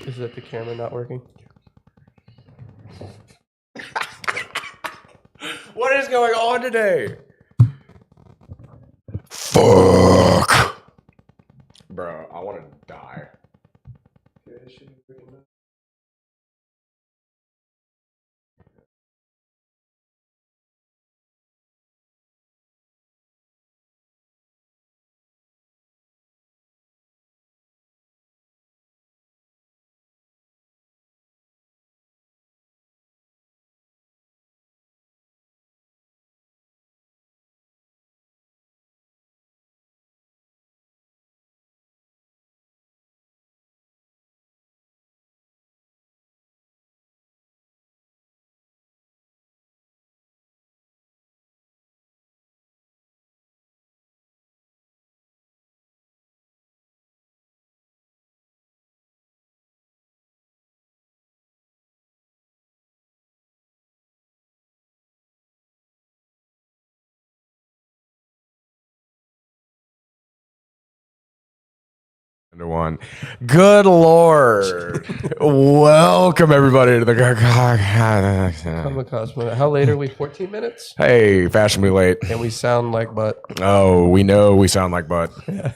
Is that the camera not working? What is going on today? Fuck. Bro, I want to die. One. Good Lord. Welcome everybody to the Kamacosmonauts. How late are we? 14 minutes? Hey, fashionably late. And we sound like butt. Oh, we know we sound like butt. Yeah.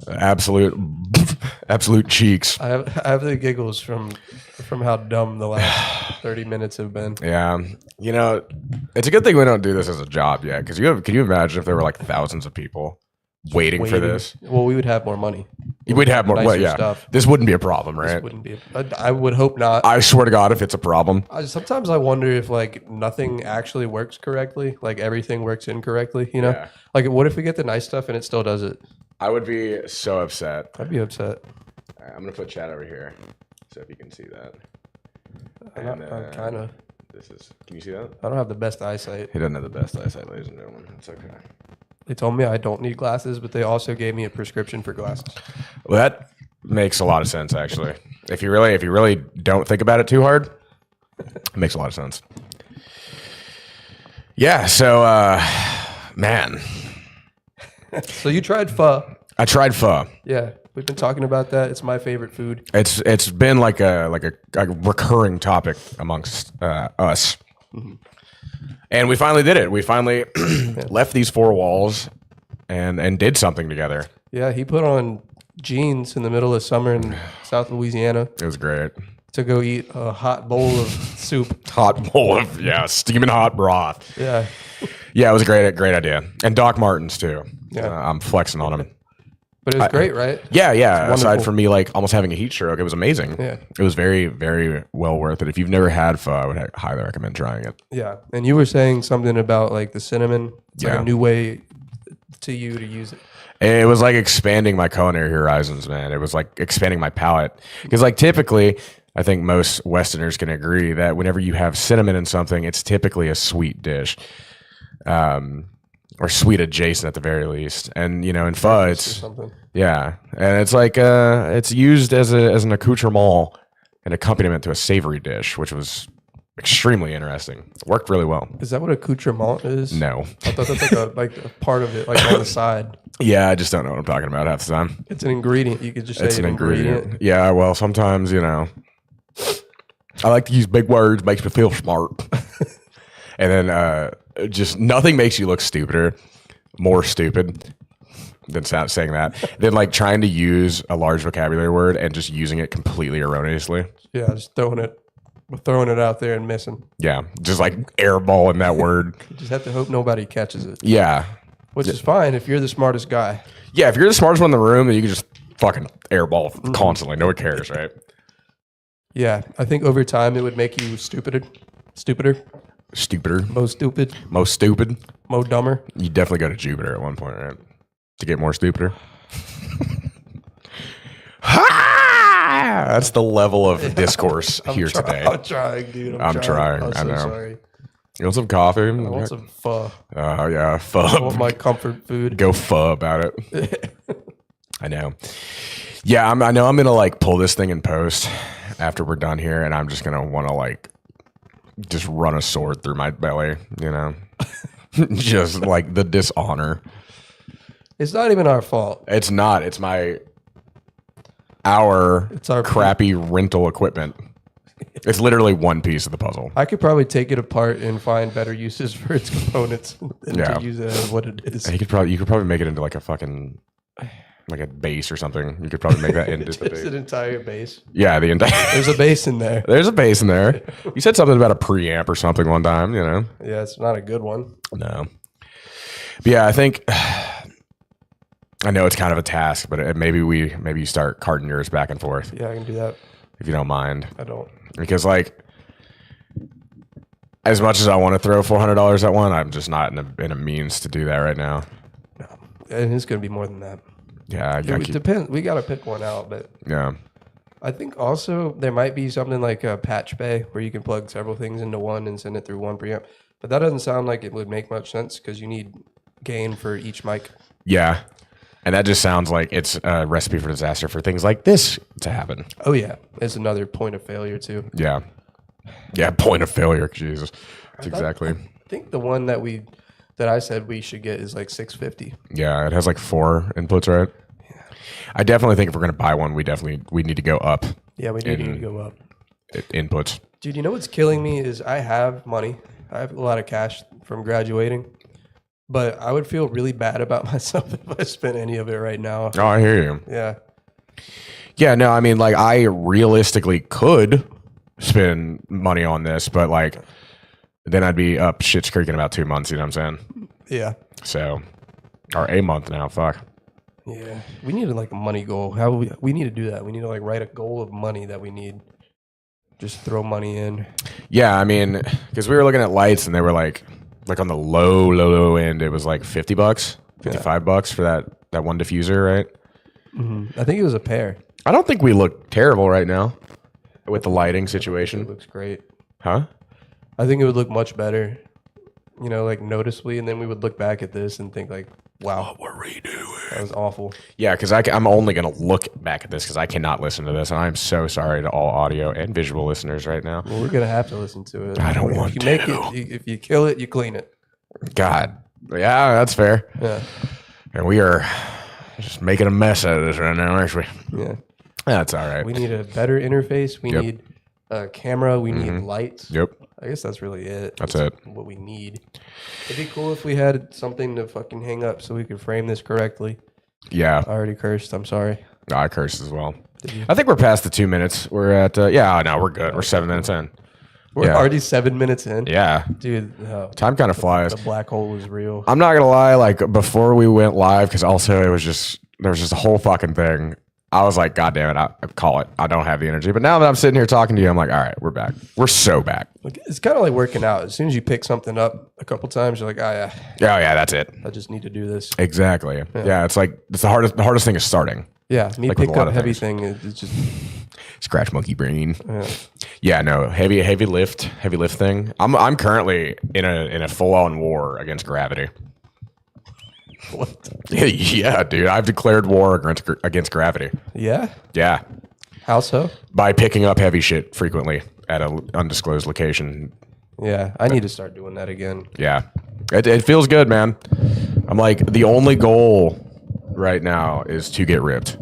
Absolute cheeks. I have the giggles from how dumb the last 30 minutes have been. Yeah. You know, it's a good thing we don't do this as a job yet. Because can you imagine if there were like thousands of people waiting for this? Well, we would have more money. We'd have more. Well, yeah. Stuff. This wouldn't be a problem, right? This wouldn't be. I would hope not. I swear to God, if it's a problem. Sometimes I wonder if like nothing actually works correctly, like everything works incorrectly. You know, Yeah. like what if we get the nice stuff and it still does it? I would be so upset. I'd be upset. All right, I'm gonna put chat over here, so if you can see that. I'm kind of. This is. Can you see that? I don't have the best eyesight. He doesn't have the best eyesight, ladies and gentlemen. It's okay. They told me I don't need glasses, but they also gave me a prescription for glasses. Well, that makes a lot of sense, actually. If you really don't think about it too hard, it makes a lot of sense. Yeah. So, man. So you tried pho? I tried pho. Yeah, we've been talking about that. It's my favorite food. It's been like a recurring topic amongst us. Mm-hmm. And we finally did it. We finally left these four walls and did something together. Yeah, he put on jeans in the middle of summer in South Louisiana. It was great. To go eat a hot bowl of soup. Hot bowl of, steaming hot broth. Yeah. Yeah, it was a great idea. And Doc Martens, too. Yeah. I'm flexing on him. But it was great, right? Yeah. Aside from me, like, almost having a heat stroke, it was amazing. Yeah. It was very, very well worth it. If you've never had pho, I would highly recommend trying it. Yeah. And you were saying something about, like, the cinnamon. It's like Yeah. a new way to use it. It was like expanding my culinary horizons, man. It was like expanding my palate. Because, like, typically, I think most Westerners can agree that whenever you have cinnamon in something, it's typically a sweet dish. Or sweet adjacent at the very least. And, you know, in pho, it's... Yeah. And it's like, it's used as an accoutrement, an accompaniment to a savory dish, which was extremely interesting. It worked really well. Is that what accoutrement is? No. I thought that's like a part of it, like on the side. Yeah, I just don't know what I'm talking about half the time. It's an ingredient. You could just say it's an ingredient. Yeah, well, sometimes, you know, I like to use big words, makes me feel smart. And then just nothing makes you look more stupid than saying that, than like trying to use a large vocabulary word and just using it completely erroneously. Yeah, just throwing it out there and missing. Yeah, just like airballing that word. You just have to hope nobody catches it. Yeah. Which is fine if you're the smartest guy. Yeah, if you're the smartest one in the room, then you can just fucking airball constantly. No one cares, right? Yeah, I think over time it would make you stupider. Most stupid. Most dumber. You definitely go to Jupiter at one point, right? To get more stupider. That's the level of discourse here today. I'm trying, dude. I'm trying. I'm I know. Sorry. You want some coffee? I want some pho. Oh, yeah, pho. I want my comfort food. Go pho about it. I know. Yeah, I know I'm going to like pull this thing in post after we're done here, and I'm just going to want to like just run a sword through my belly, you know? Just like the dishonor. It's not even our fault. It's not. It's my... our It's our crappy rental equipment. It's literally one piece of the puzzle. I could probably take it apart and find better uses for its components than to use it as what it is. You could probably make it into like a fucking like a base or something. You could probably make that into the It's base. an entire base. Yeah, the entire. There's a base in there. There's a base in there. You said something about a preamp or something one time. You know. Yeah, it's not a good one. No. But yeah, I think. I know it's kind of a task, but maybe you start carting yours back and forth. Yeah, I can do that. If you don't mind. I don't. Because like, as much as I want to throw $400 at one, I'm just not in a means to do that right now. No, and it's gonna be more than that. Yeah, It depends. We gotta pick one out, but yeah, I think also there might be something like a patch bay where you can plug several things into one and send it through one preamp. But that doesn't sound like it would make much sense because you need gain for each mic. yeah, and that just sounds like it's a recipe for disaster for things like this to happen. Oh yeah, it's another point of failure too. Yeah, point of failure. Jesus, that's exactly. I think the one that I said we should get is like 650. Yeah, it has like 4 inputs, right? Yeah. I definitely think if we're gonna buy one, we need to go up. Yeah, we need to go up. Inputs. Dude, you know what's killing me is I have money. I have a lot of cash from graduating. But I would feel really bad about myself if I spent any of it right now. Oh, I hear you. Yeah. Yeah, no, I mean, like, I realistically could spend money on this, but, like, then I'd be up shit's creek in about 2 months, you know what I'm saying? Yeah. So, or a month now, fuck. Yeah. We need like a money goal. We need to do that. We need to like write a goal of money that we need. Just throw money in. Yeah, I mean, because we were looking at lights and they were like on the low end, it was like $50, $55 for that one diffuser, right? Mm-hmm. I think it was a pair. I don't think we look terrible right now with the lighting situation. It looks great. Huh? I think it would look much better, you know, like noticeably, and then we would look back at this and think like, wow, What were we doing? that was awful. Yeah, because I'm only going to look back at this because I cannot listen to this, and I'm so sorry to all audio and visual listeners right now. Well, we're gonna have to listen to it. I don't want if you to. Make it, if you kill it, you clean it. God. Yeah, that's fair. Yeah. And we are just making a mess out of this right now, aren't we? Yeah. That's all right. We need a better interface. We Yep. need a camera. We need lights. Yep. I guess that's really it. That's it. What we need. It'd be cool if we had something to fucking hang up so we could frame this correctly. Yeah. I already cursed. I'm sorry. No, I cursed as well. Did you? I think we're past the 2 minutes. We're at, no, we're good. We're 7 minutes in. We're Yeah. already 7 minutes in. Yeah. Dude, no. Time kind of flies. The black hole is real. I'm not going to lie, like, before we went live, because also there was just a whole fucking thing. I was like, God damn it, I call it. I don't have the energy. But now that I'm sitting here talking to you, I'm like, all right, we're back. We're so back. It's kind of like working out. As soon as you pick something up a couple times, you're like, oh, yeah, Oh, yeah, that's it. I just need to do this. Exactly. Yeah, it's like, it's the hardest thing is starting. Yeah, me Like with pick a lot up of heavy things. thing. It's just, Scratch monkey brain. yeah. Yeah, no, heavy lift thing. I'm currently in a full on war against gravity. What? Yeah, dude, I've declared war against gravity. Yeah? Yeah, How so? by picking up heavy shit frequently at an undisclosed location. Yeah, I need to start doing that again. Yeah, it feels good, man. I'm like, the only goal right now is to get ripped.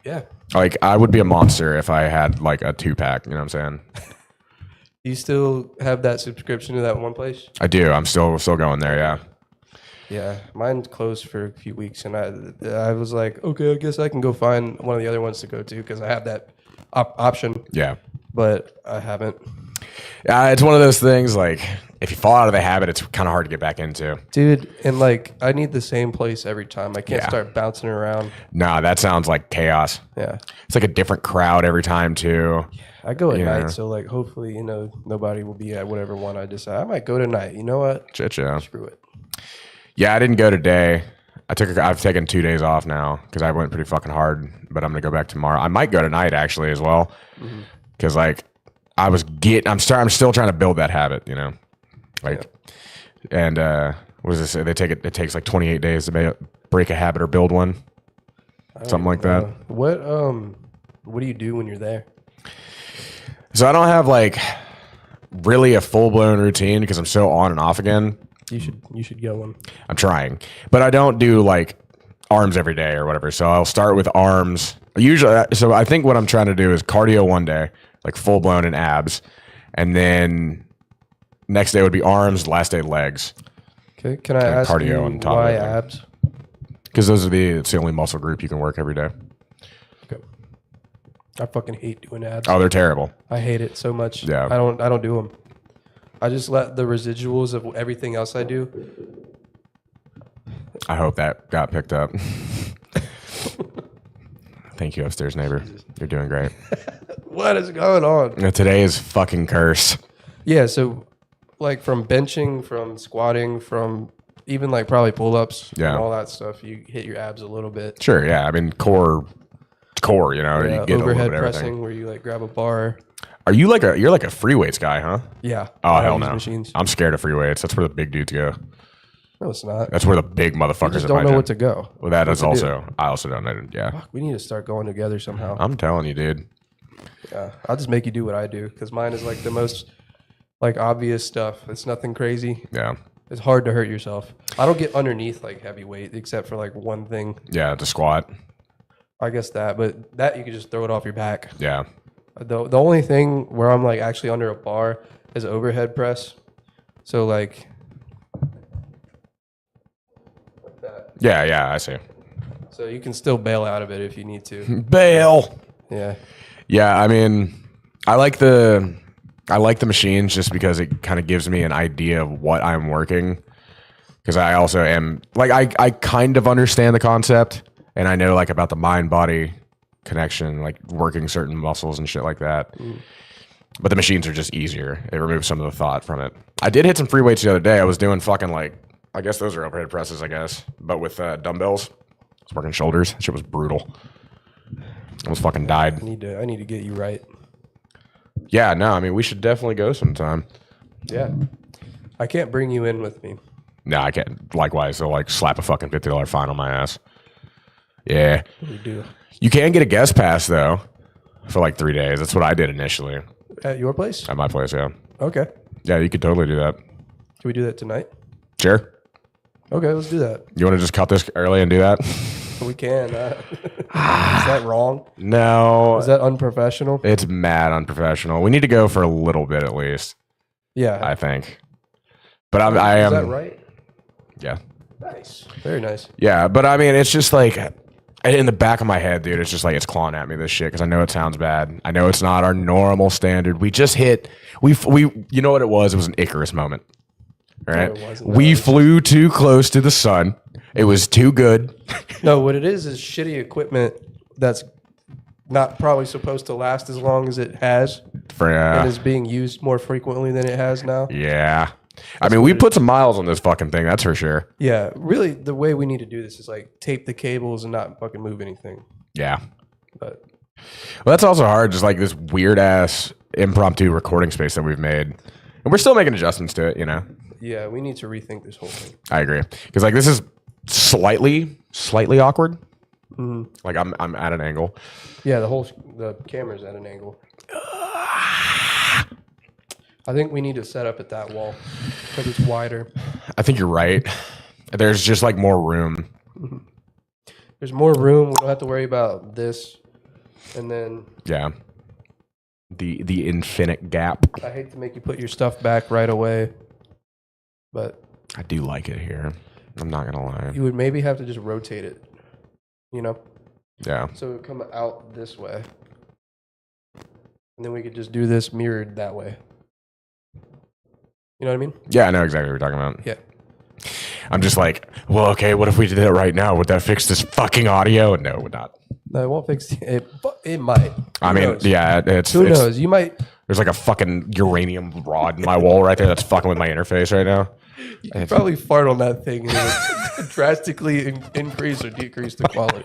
Yeah. Like, I would be a monster if I had like a 2-pack. You know what I'm saying? You still have that subscription to that one place? I do. I'm still going there. Yeah. Yeah, mine's closed for a few weeks, and I was like, okay, I guess I can go find one of the other ones to go to because I have that option, Yeah. but I haven't. It's one of those things, like, if you fall out of the habit, it's kind of hard to get back into. Dude, and like, I need the same place every time. I can't Yeah. start bouncing around. Nah, that sounds like chaos. Yeah. It's like a different crowd every time, too. I go at Yeah. night, so like, hopefully, you know, nobody will be at whatever one I decide. I might go tonight. You know what? Shit, yeah. Screw it. Yeah, I didn't go today. I've taken 2 days off now because I went pretty fucking hard, but I'm going to go back tomorrow. I might go tonight, actually, as well. Because, like, I'm still trying to build that habit, you know? Like, and what does it say? It takes like 28 days to break a habit or build one. Something like that. What do you do when you're there? So I don't have like really a full blown routine because I'm so on and off again. You should go one. I'm trying, but I don't do like arms every day or whatever. So I'll start with arms Usually, so I think what I'm trying to do is cardio one day, like full blown in abs, and then next day would be arms, last day legs. Okay, can I ask cardio you on top why of it. abs? Because it's the only muscle group you can work every day. Okay. I fucking hate doing abs. Oh, they're terrible. I hate it so much. Yeah. I don't do them. I just let the residuals of everything else I do. I hope that got picked up. Thank you, upstairs neighbor. You're doing great. What is going on? Today is fucking curse. Yeah, so like from benching, from squatting, from even like probably pull-ups and all that stuff, you hit your abs a little bit. Sure, yeah. I mean, core, you know, Yeah, you get overhead a little bit of pressing everything. where you like grab a bar. Are you you're like a free weights guy, huh? Yeah. Oh, I hell use no. Machines. I'm scared of free weights. That's where the big dudes go. No, it's not. That's where the big You motherfuckers just at don't my know gym. what to go. Well, that what is to do. also, I also don't know. Yeah. Fuck, we need to start going together somehow. I'm telling you, dude. Yeah, I'll just make you do what I do because mine is like the most like obvious stuff. It's nothing crazy. Yeah. It's hard to hurt yourself. I don't get underneath like heavy weight except for like one thing. Yeah, the squat. I guess but that you can just throw it off your back. Yeah. The only thing where I'm like actually under a bar is overhead press. So like that. Yeah, I see. So you can still bail out of it if you need to. Bail. Yeah. Yeah, I mean, I like the machines just because it kind of gives me an idea of what I'm working. Because I also am like I kind of understand the concept and I know like about the mind body connection, like working certain muscles and shit like that. But the machines are just easier. It removes some of the thought from it. I did hit some free weights the other day. I was doing fucking like, I guess those are overhead presses, I guess, but with dumbbells. I was working shoulders. That shit was brutal. I almost fucking died. I need to get you right. Yeah, no, I mean, we should definitely go sometime. Yeah. I can't bring you in with me. No, I can't. Likewise, they'll like slap a fucking $50 fine on my ass. Yeah. We do. You can get a guest pass though for like 3 days. That's what I did initially At your place? at my place. Yeah. Okay. Yeah, you could totally do that. Can we do that tonight? Sure. Okay, let's do that. You want to just cut this early and do that? We can. Is that wrong? No. Is that unprofessional? It's mad unprofessional. We need to go for a little bit at least, Yeah. I think. But I am. Is that right? Yeah. Nice. Very nice. Yeah, but I mean, it's just like in the back of my head, dude. It's just like it's clawing at me this shit because I know it sounds bad. I know it's not our normal standard. We just hit. We you know what it was? It was an Icarus moment. All right. No, it wasn't. We flew too close to the sun. It was too good. No, what it is shitty equipment that's not probably supposed to last as long as it has For and is being used more frequently than it has now. yeah. I mean, we put some miles on this fucking thing. That's for sure. Yeah, really, the way we need to do this is like tape the cables and not fucking move anything. Yeah. But Well, that's also hard. Just like this weird ass impromptu recording space that we've made, and we're still making adjustments to it. You know. yeah, we need to rethink this whole thing. I agree because like this is slightly awkward. Like I'm at an angle. Yeah, the camera's at an angle. I think we need to set up at that wall because it's wider. I think you're right. There's just like more room. There's more room. We don't have to worry about this. And then Yeah. The infinite gap. I hate to make you put your stuff back right away, but I do like it here. I'm not gonna lie. you would maybe have to just rotate it, you know? Yeah. So it would come out this way. And then we could just do this mirrored that way. You know what I mean? Yeah, I know exactly what you're talking about. Yeah. I'm just like, well, okay, what if we did it right now? Would that fix this fucking audio? No, it would not. No, it won't fix it, but it might. I Who mean, knows? yeah, Who knows? You might. There's like a fucking uranium rod in my wall right there that's fucking with my interface right now. You could probably fart on that thing and it would drastically increase or decrease the quality.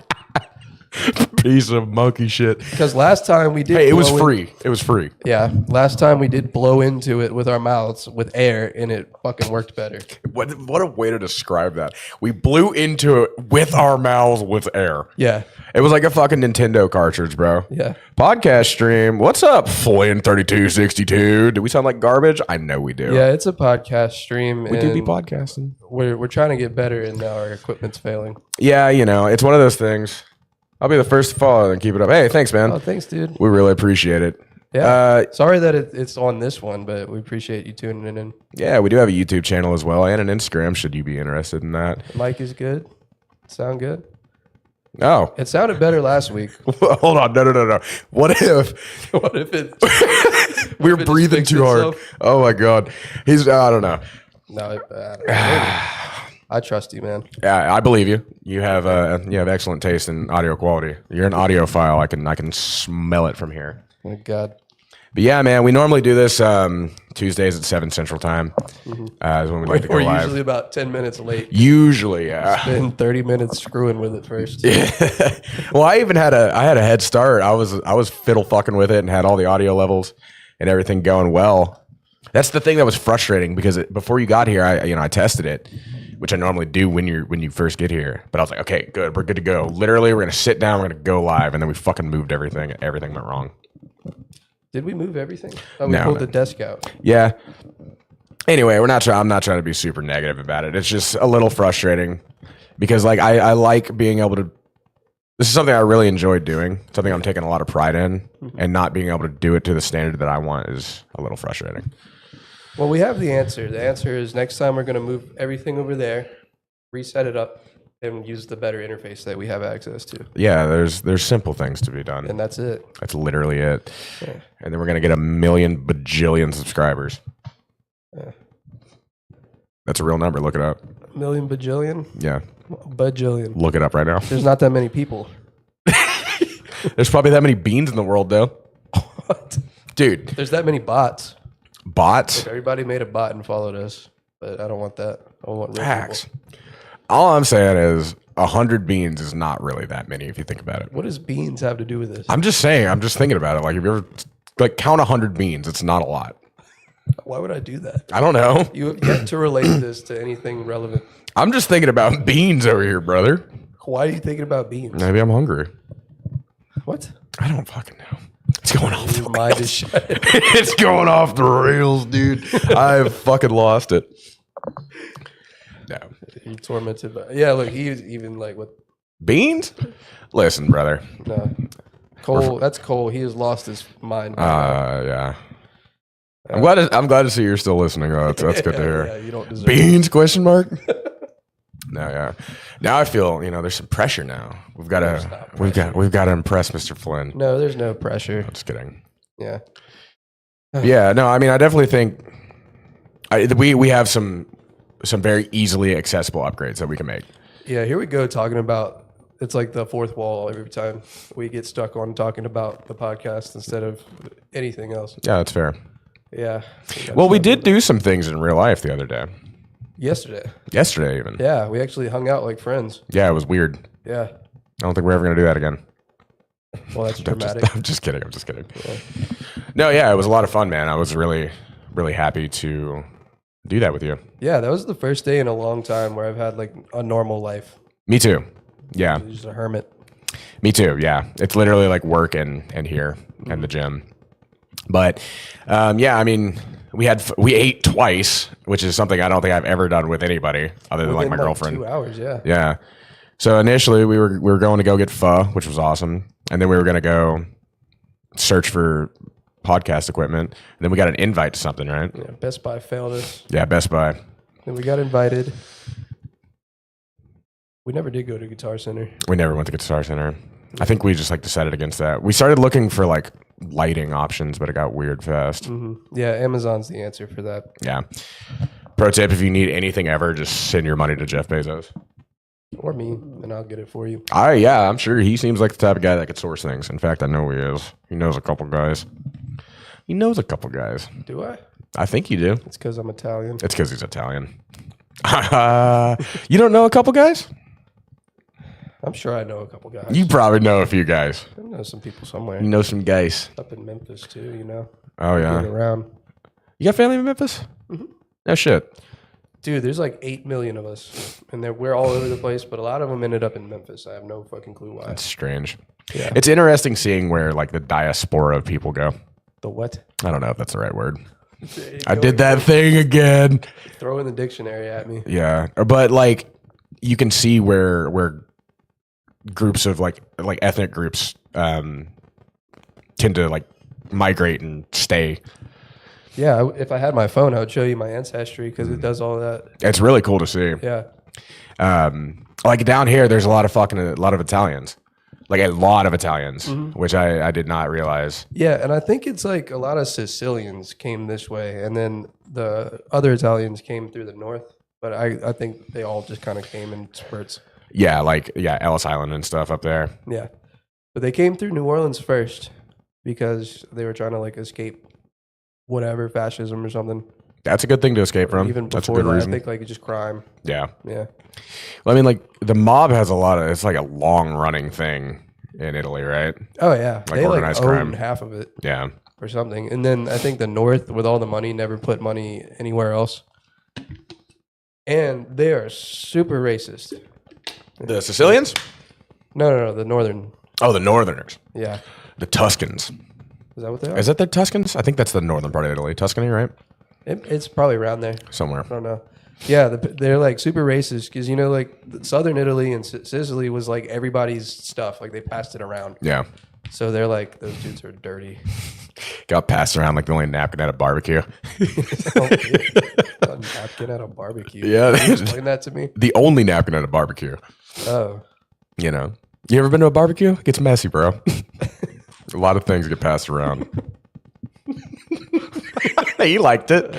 Piece of monkey shit. Because last time we did. Hey, it was blow in- free. It was free. Yeah, last time we did blow into it with our mouths with air, and it fucking worked better. What a way to describe that. We blew into it with our mouths with air. Yeah, It was like a fucking Nintendo cartridge, bro. yeah. Podcast stream. What's up, Flynn3262? Do we sound like garbage? I know we do. Yeah, it's a podcast stream. We do be and podcasting. We're trying to get better, and now our equipment's failing. Yeah, you know, it's one of those things. I'll be the first to follow and keep it up. Hey, thanks, man. Oh, thanks, dude. We really appreciate it. Yeah. Sorry that it's on this one, but we appreciate you tuning in. Yeah, we do have a YouTube channel as well and an Instagram. Should you be interested in that? Mic is good. Sound good. Oh, It sounded better last week. hold on. No. What if What if it? we were breathing too hard? Oh my God. I don't know. No, I don't know. I trust you, man. Yeah, I believe you. You have excellent taste in audio quality. You're an audiophile. I can smell it from here. Oh God. But yeah, man, we normally do this Tuesdays at 7 Central Time. Is when we like to go We're live. usually about 10 minutes late. Usually, yeah. Spend 30 minutes screwing with it first. Well, I even had a head start. I was fiddle fucking with it and had all the audio levels and everything going well. That's the thing that was frustrating because before you got here, I tested it, which I normally do when you first get here. But I was like, okay, good, we're good to go. Literally, we're gonna sit down, we're gonna go live, and then we fucking moved everything. Everything went wrong. Did we move everything? Oh, we pulled the desk out. Yeah. Anyway, I'm not trying to be super negative about it. It's just a little frustrating because like I like being able to. This is something I really enjoy doing. Something I'm taking a lot of pride in, and not being able to do it to the standard that I want is a little frustrating. Well, we have the answer. The answer is next time we're going to move everything over there, reset it up, and use the better interface that we have access to. Yeah, there's simple things to be done. And that's it. That's literally it. Yeah. And then we're gonna get 1 million bajillion subscribers. Yeah. That's a real number. Look it up. A million bajillion? Yeah. Bajillion. Look it up right now. There's not that many people. There's probably that many beans in the world, though. What? Dude. There's that many bots. Bots? If everybody made a bot and followed us. But I don't want that. I want real Facts. people. All I'm saying is 100 beans is not really that many if you think about it. What does beans have to do with this? I'm just saying. I'm just thinking about it. Like, if you ever like count 100 beans, it's not a lot. Why would I do that? I don't know. You have yet to relate this to anything relevant. I'm just thinking about beans over here, brother. Why are you thinking about beans? Maybe I'm hungry. What? I don't fucking know. It's going off the Your mind is rails. shut. It's going off the rails, dude. I've fucking lost it. No. You're tormented by. Yeah, look, he was even like, what? Beans? Listen, brother. No. Cole, that's Cole. He has lost his mind. Yeah. I'm glad to see you're still listening. Though. That's good to hear. Yeah, you don't deserve Beans? Question mark. No, yeah. Now I feel there's some pressure. Now we've got to impress Mr. Flynn. No, there's no pressure. I'm just kidding. Yeah. Yeah. No, I mean, I definitely think we have some very easily accessible upgrades that we can make. Yeah, here we go talking about, it's like the fourth wall every time we get stuck on talking about the podcast instead of anything else. Yeah, that's fair. Yeah. Well, we did do some things in real life the other day. Yesterday. Yesterday, even. Yeah, we actually hung out like friends. Yeah, it was weird. Yeah. I don't think we're ever going to do that again. Well, that's dramatic. I'm just kidding. Yeah. No, yeah, it was a lot of fun, man. I was really, really happy to do that with you. Yeah, that was the first day in a long time where I've had like a normal life. Me too. Yeah. Just a hermit. Me too. Yeah. It's literally like work and here and the gym. But yeah, I mean, we ate twice, which is something I don't think I've ever done with anybody other than like my girlfriend. 2 hours, yeah. Yeah. So initially we were going to go get pho, which was awesome. And then we were going to go search for podcast equipment. And then we got an invite to something, right? Yeah, Best Buy failed us. Yeah, Best Buy. Then we got invited. We never did go to Guitar Center. We never went to Guitar Center. I think we just like decided against that. We started looking for like lighting options, but it got weird fast. Mm-hmm. Yeah, Amazon's the answer for that. Yeah. Pro tip, if you need anything ever, just send your money to Jeff Bezos. Or me, and I'll get it for you. Yeah, I'm sure he seems like the type of guy that could source things. In fact, I know he is. He knows a couple guys. Do I? I think you do. It's because I'm Italian. It's because he's Italian. You don't know a couple guys? I'm sure I know a couple guys. You probably know a few guys. I know some people somewhere. You know some guys. Up in Memphis, too, you know? Oh, yeah. Getting around. You got family in Memphis? Mm-hmm. No shit. Dude, there's like 8 million of us, and we're all over the place, but a lot of them ended up in Memphis. I have no fucking clue why. That's strange. Yeah. It's interesting seeing where like the diaspora of people go. The what? I don't know if that's the right word. I did that thing again. Throw in the dictionary at me. Yeah. But like you can see where groups of like ethnic groups tend to like migrate and stay. Yeah, if I had my phone, I would show you my ancestry because it does all that. It's really cool to see. Yeah. Like down here, there's a lot of Italians, like a lot of Italians, which I did not realize. Yeah, and I think it's like a lot of Sicilians came this way, and then the other Italians came through the north. But I think they all just kind of came in spurts. Yeah, Ellis Island and stuff up there. Yeah, but they came through New Orleans first because they were trying to like escape whatever fascism or something. That's a good thing to escape from. Even That's a before good that, reason. I think like just crime. Yeah. Yeah. Well, I mean, like the mob has a lot of. It's like a long running thing in Italy, right? Oh yeah, Like they organized like own crime. half of it Yeah. or something, and then I think the North with all the money never put money anywhere else, and they are super racist. The Sicilians? No, the Northern. Oh, the Northerners. Yeah, The Tuscans. is that what they are? Is that the Tuscans? I think that's the northern part of Italy. Tuscany, right? It's probably around there. Somewhere. I don't know. Yeah, they're like super racist because you know, like southern Italy and Sicily was like everybody's stuff. Like they passed it around. Yeah. So they're like those dudes are dirty. Got passed around like the only napkin at a barbecue. A napkin at a barbecue. Yeah. Can you explain that to me. The only napkin at a barbecue. Oh, You know. You ever been to a barbecue? It gets messy, bro. A lot of things get passed around. He liked it.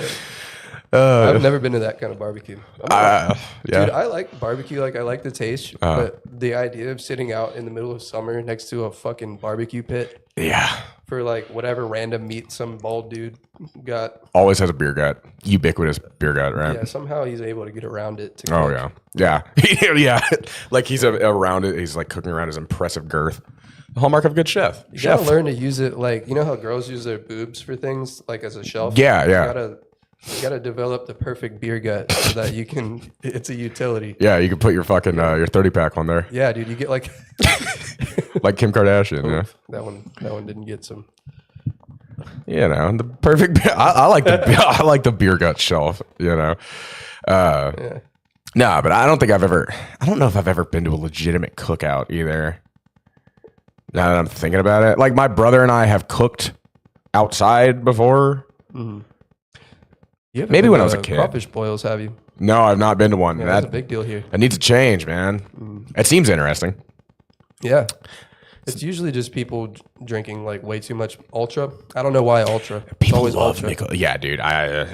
I've never been to that kind of barbecue. Yeah. Dude, I like barbecue. Like I like the taste, but the idea of sitting out in the middle of summer next to a fucking barbecue pit Yeah. for like whatever random meat some bald dude got. Always has a beer gut. Ubiquitous beer gut, right? Yeah, somehow he's able to get around it. To Oh, cook. yeah. Yeah. Yeah. Like he's around it. He's like cooking around his impressive girth. The hallmark of a good chef. You gotta learn to use it like you know how girls use their boobs for things like as a shelf. Yeah, yeah. You gotta develop the perfect beer gut so that you can. It's a utility. Yeah, you can put your fucking your 30 pack on there, Yeah, dude, you get like like Kim Kardashian. Yeah, that one didn't get some. you know the perfect. I like the I like the beer gut shelf. You know, Yeah. nah, but I don't think I've ever. I don't know if I've ever been to a legitimate cookout either. Now that I'm thinking about it, like my brother and I have cooked outside before. You haven't Maybe been when to I was a kid. Crawfish boils, have you? No, I've not been to one. Yeah, that's a big deal here. That needs to change, man. It seems interesting. Yeah. It's usually just people drinking like way too much Ultra. I don't know why Ultra. It's People always love Ultra. Michelob. Yeah, dude. Yeah.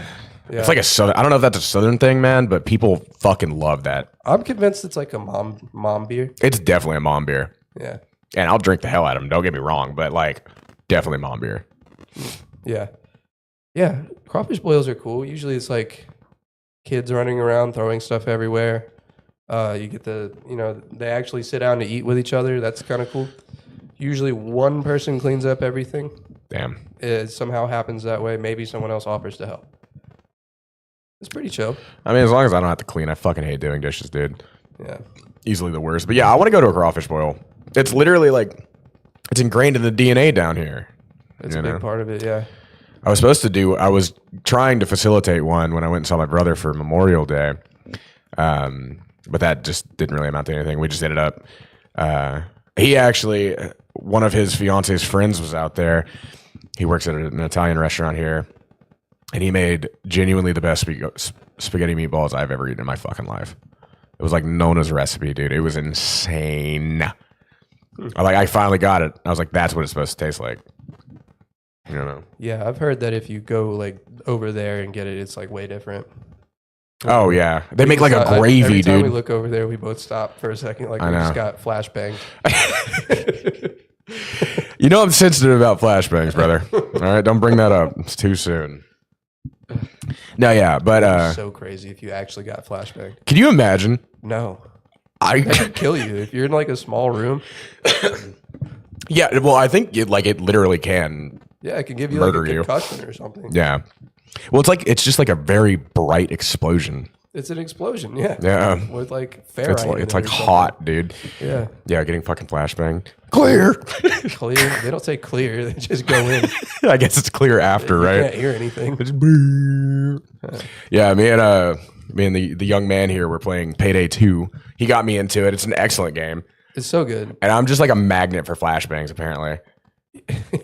It's like a southern. I don't know if that's a southern thing, man, but people fucking love that. I'm convinced it's like a mom beer. It's definitely a mom beer, Yeah. and I'll drink the hell out of them. Don't get me wrong, but like, definitely mom beer. Yeah. Yeah. Crawfish boils are cool. Usually it's like kids running around throwing stuff everywhere. You get they actually sit down to eat with each other. That's kind of cool. Usually one person cleans up everything. Damn. It somehow happens that way. Maybe someone else offers to help. It's pretty chill. I mean, as long as I don't have to clean, I fucking hate doing dishes, dude. Yeah. Easily the worst. But yeah, I want to go to a crawfish boil. It's literally like it's ingrained in the DNA down here. It's a big part of it. Yeah. I was trying to facilitate one when I went and saw my brother for Memorial Day. But that just didn't really amount to anything. We just ended up, he actually, one of his fiance's friends was out there. He works at an Italian restaurant here, and he made genuinely the best spaghetti meatballs I've ever eaten in my fucking life. It was like Nona's recipe, dude. It was insane. I finally got it. I was like, that's what it's supposed to taste like. You know? Yeah. I've heard that if you go like over there and get it, it's like way different. Oh yeah, they make like a gravy, every time dude. we look over there, we both stop for a second, like I we know. just got flashbanged. You know I'm sensitive about flashbangs, brother. All right, don't bring that up. It's too soon. No, yeah, but So crazy if you actually got flashbanged. can you imagine? No, I that could kill you if you're in like a small room. yeah, well, I think it literally can. Yeah, it could give you Murder like a you. concussion or something. Yeah. Well, it's just like a very bright explosion. It's an explosion. Yeah. Yeah. With like ferrite. It's like hot, dude. Yeah. Yeah, getting fucking flashbanged. Clear. Clear. They don't say clear. They just go in. I guess it's clear after, You right? can't hear anything. It's yeah, me and the young man here were playing Payday 2. He got me into it. It's an excellent game. It's so good. And I'm just like a magnet for flashbangs, apparently.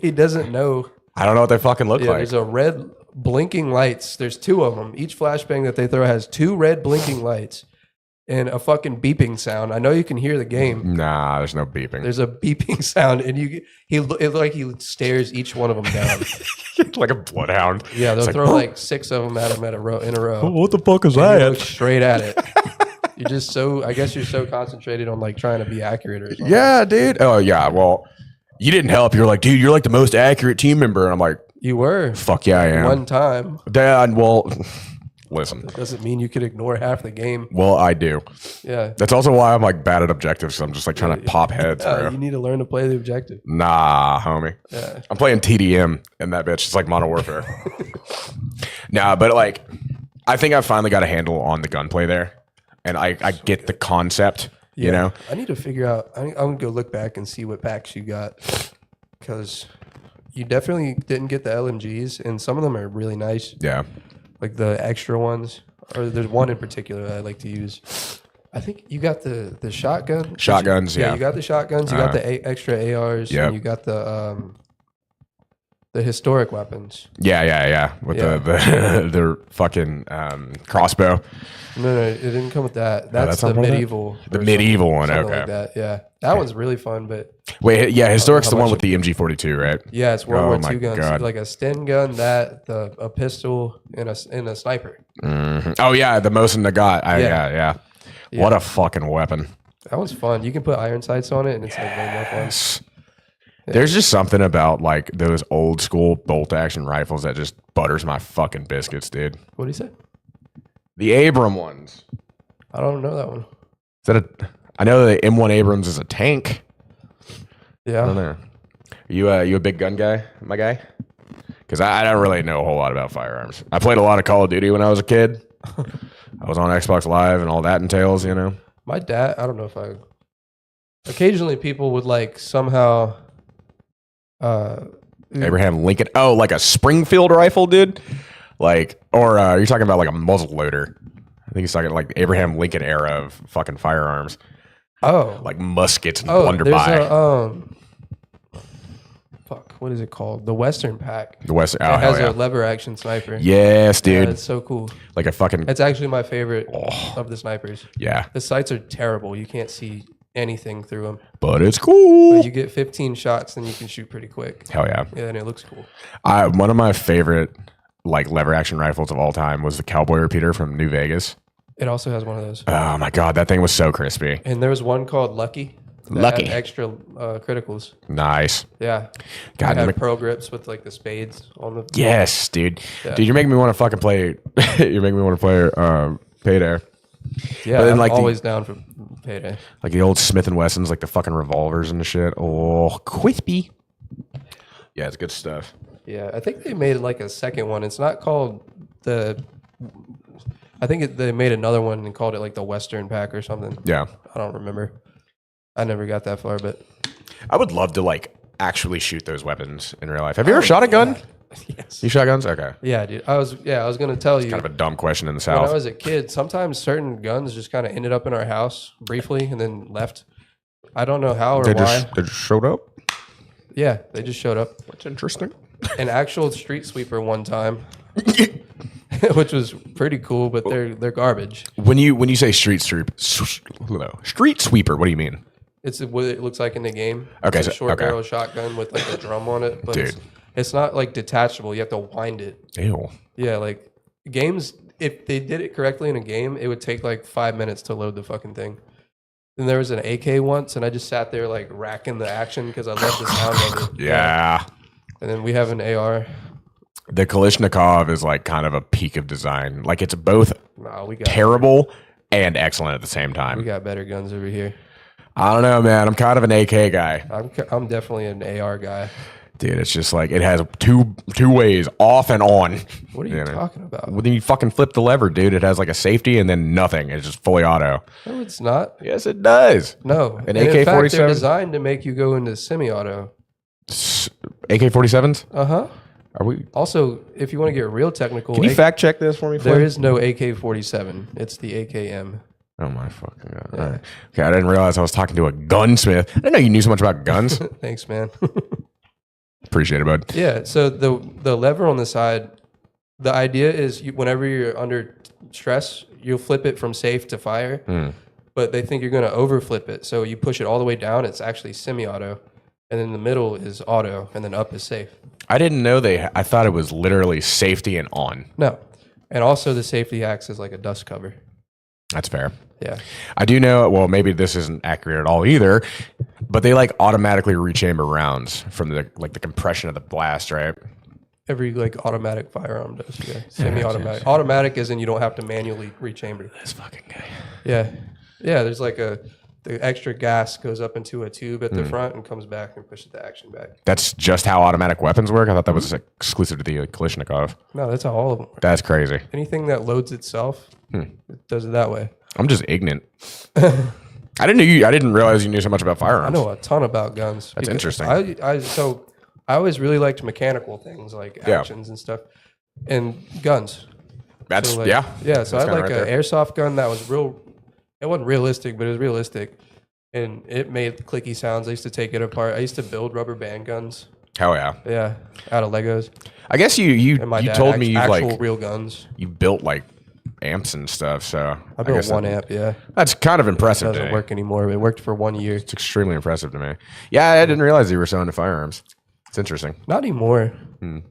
He doesn't know. I don't know what they fucking look like. There's a red blinking lights. There's 2 of them. Each flashbang that they throw has 2 red blinking lights and a fucking beeping sound. I know you can hear the game. Nah, there's no beeping. There's a beeping sound, and it like he stares each one of them down. Like a bloodhound. Yeah, they'll It's throw like 6 of them at him in a row. What the fuck is And you look that? straight at it. You're just so. I guess you're so concentrated on like trying to be accurate or something. Yeah, dude. Oh yeah. Well, you didn't help. You're like, dude, you're like the most accurate team member. And I'm like, You were. fuck yeah, I am. One time. Dad, well, listen. That doesn't mean you could ignore half the game. Well, I do. Yeah. That's also why I'm like bad at objectives. I'm just like trying to pop heads, bro. You need to learn to play the objective. Nah, homie. Yeah. I'm playing TDM and that bitch. It's like Modern Warfare. Nah, but like, I think I finally got a handle on the gunplay there. And I get the concept, you know? I need to figure out. I'm going to go look back and see what packs you got. Because you definitely didn't get the LMGs. And some of them are really nice. Yeah. Like the extra ones. Or there's one in particular that I like to use. I think you got the shotgun. Shotguns, yeah. You got the shotguns. You got the extra ARs. Yep. And you got the historic weapons. Yeah. With the fucking crossbow. No, it didn't come with that. that's That's the not one of that? medieval. The or medieval one, something okay. Like that. Yeah, that one's really fun. But Wait, yeah, historic's how the one much with the MG42, right? yeah, it's Oh World my War II guns, God. like a Sten gun, a pistol, and a sniper. Mm-hmm. Oh yeah, the Mosin Nagant. Yeah. What a fucking weapon. That one's fun. You can put iron sights on it, and it's like way more fun. Yes. There's just something about like those old school bolt action rifles that just butters my fucking biscuits, dude. What do you say? The Abram ones. I don't know that one. Is that I know the M1 Abrams is a tank. I don't Yeah, know. Are you a big gun guy, my guy? Because I don't really know a whole lot about firearms. I played a lot of Call of Duty when I was a kid. I was on Xbox Live and all that entails, you know. my dad. I don't know if I. Occasionally, people would like somehow. Abraham Lincoln. Oh, like a Springfield rifle, dude. Like, or you're talking about like a muzzle loader. I think he's talking like the Abraham Lincoln era of fucking firearms, Oh, like muskets and there's blunderbuss. fuck, what is it called? The Western pack. The Western. It Oh, has hell a yeah. lever action sniper. Yes, Yeah, dude. it's so cool. Like a fucking It's actually my favorite of the snipers. yeah. The sights are terrible. You can't see anything through them. But it's cool. But you get 15 shots, and you can shoot pretty quick. Hell yeah. Yeah, and it looks cool. One of my favorite like lever action rifles of all time was the Cowboy Repeater from New Vegas. It also has one of those. Oh my god, that thing was so crispy. And there was one called Lucky. that Lucky. had extra criticals. Nice. Yeah. God, It had Mc- pro grips with like the spades on the. yes, dude. Yeah. Dude, you're making me want to fucking play. You're making me want to play Payday. Yeah, But then, I'm like, always down for payday. Like the old Smith and Wessons, like the fucking revolvers and the shit. Oh, crispy. Yeah, it's good stuff. Yeah, I think they made like a second one. It's not called the. I think they made another one and called it like the Western pack or something. Yeah. I don't remember. I never got that far, but I would love to like actually shoot those weapons in real life. Have you ever shot a gun? yes. You shot guns? Okay. Yeah, dude. I was gonna tell you. Kind of a dumb question in the When I South. was a kid, sometimes certain guns just kind of ended up in our house briefly and then left. I don't know how or why. They just showed up. Yeah, they just showed up. That's interesting. An actual street sweeper one time, which was pretty cool, but they're garbage. When you say street sweeper, what do you mean? It's what it looks like in the game. Okay, It's a so- short okay. barrel shotgun with like a drum on it, but Dude. it's not like detachable. You have to wind it. Ew. Yeah, like games. If they did it correctly in a game, it would take like 5 minutes to load the fucking thing. And there was an AK once, and I just sat there like racking the action because I love the sound of it. Yeah. And then we have an AR. The Kalashnikov is like kind of a peak of design. Like it's both Nah, we got terrible and excellent at the same we time. got better guns over here. I don't know, man. I'm kind of an AK guy. I'm definitely an AR guy. Dude, it's just like it has two ways, off and on. What are you talking about? When you fucking flip the lever, dude, it has like a safety and then nothing. It's just fully auto. No, it's not. Yes, it does. No. An And in fact, AK-47? they're designed to make you go into semi-auto. AK-47s? Uh-huh. Are we? Also, if you want to get real technical, Can you fact check this for me? there Flynn? is no AK-47. It's the AKM. Oh my fucking god! Yeah. All right. Okay, I didn't realize I was talking to a gunsmith. I didn't know you knew so much about guns. Thanks, man. Appreciate it, bud. Yeah. So the lever on the side, the idea is whenever you're under stress, you'll flip it from safe to fire. But they think you're going to overflip it. So you push it all the way down. It's actually semi-auto. And then the middle is auto. And then up is safe. I didn't know I thought it was literally safety and on. No. And also the safety acts as like a dust cover. That's fair. Yeah. I do know, well, maybe this isn't accurate at all either, but they like automatically rechamber rounds from the compression of the blast, right? Every like automatic firearm does. Yeah. Semi-automatic. Automatic is in you don't have to manually rechamber. This fucking guy. Yeah. Yeah. There's like the extra gas goes up into a tube at the front and comes back and pushes the action back. That's just how automatic weapons work? I thought that was exclusive to the Kalashnikov. No, that's how all of them work. That's crazy. Anything that loads itself, it does it that way. I'm just ignorant. I didn't realize you knew so much about firearms. I know a ton about guns. That's interesting. I always really liked mechanical things like actions and stuff, and guns. That's So, like, yeah. Yeah, so I That's had like kinda an right airsoft gun that was real. It wasn't realistic, but it was realistic, and it made clicky sounds. I used to take it apart. I used to build rubber band guns. Hell yeah. Yeah, out of Legos. I guess you And my you dad told me you actual like real guns. you built like amps and stuff. So I built guess one amp. Yeah, that's kind of it impressive. doesn't work anymore. It worked for 1 year. It's extremely impressive to me. Yeah, I didn't realize you were so into firearms. It's interesting. Not anymore.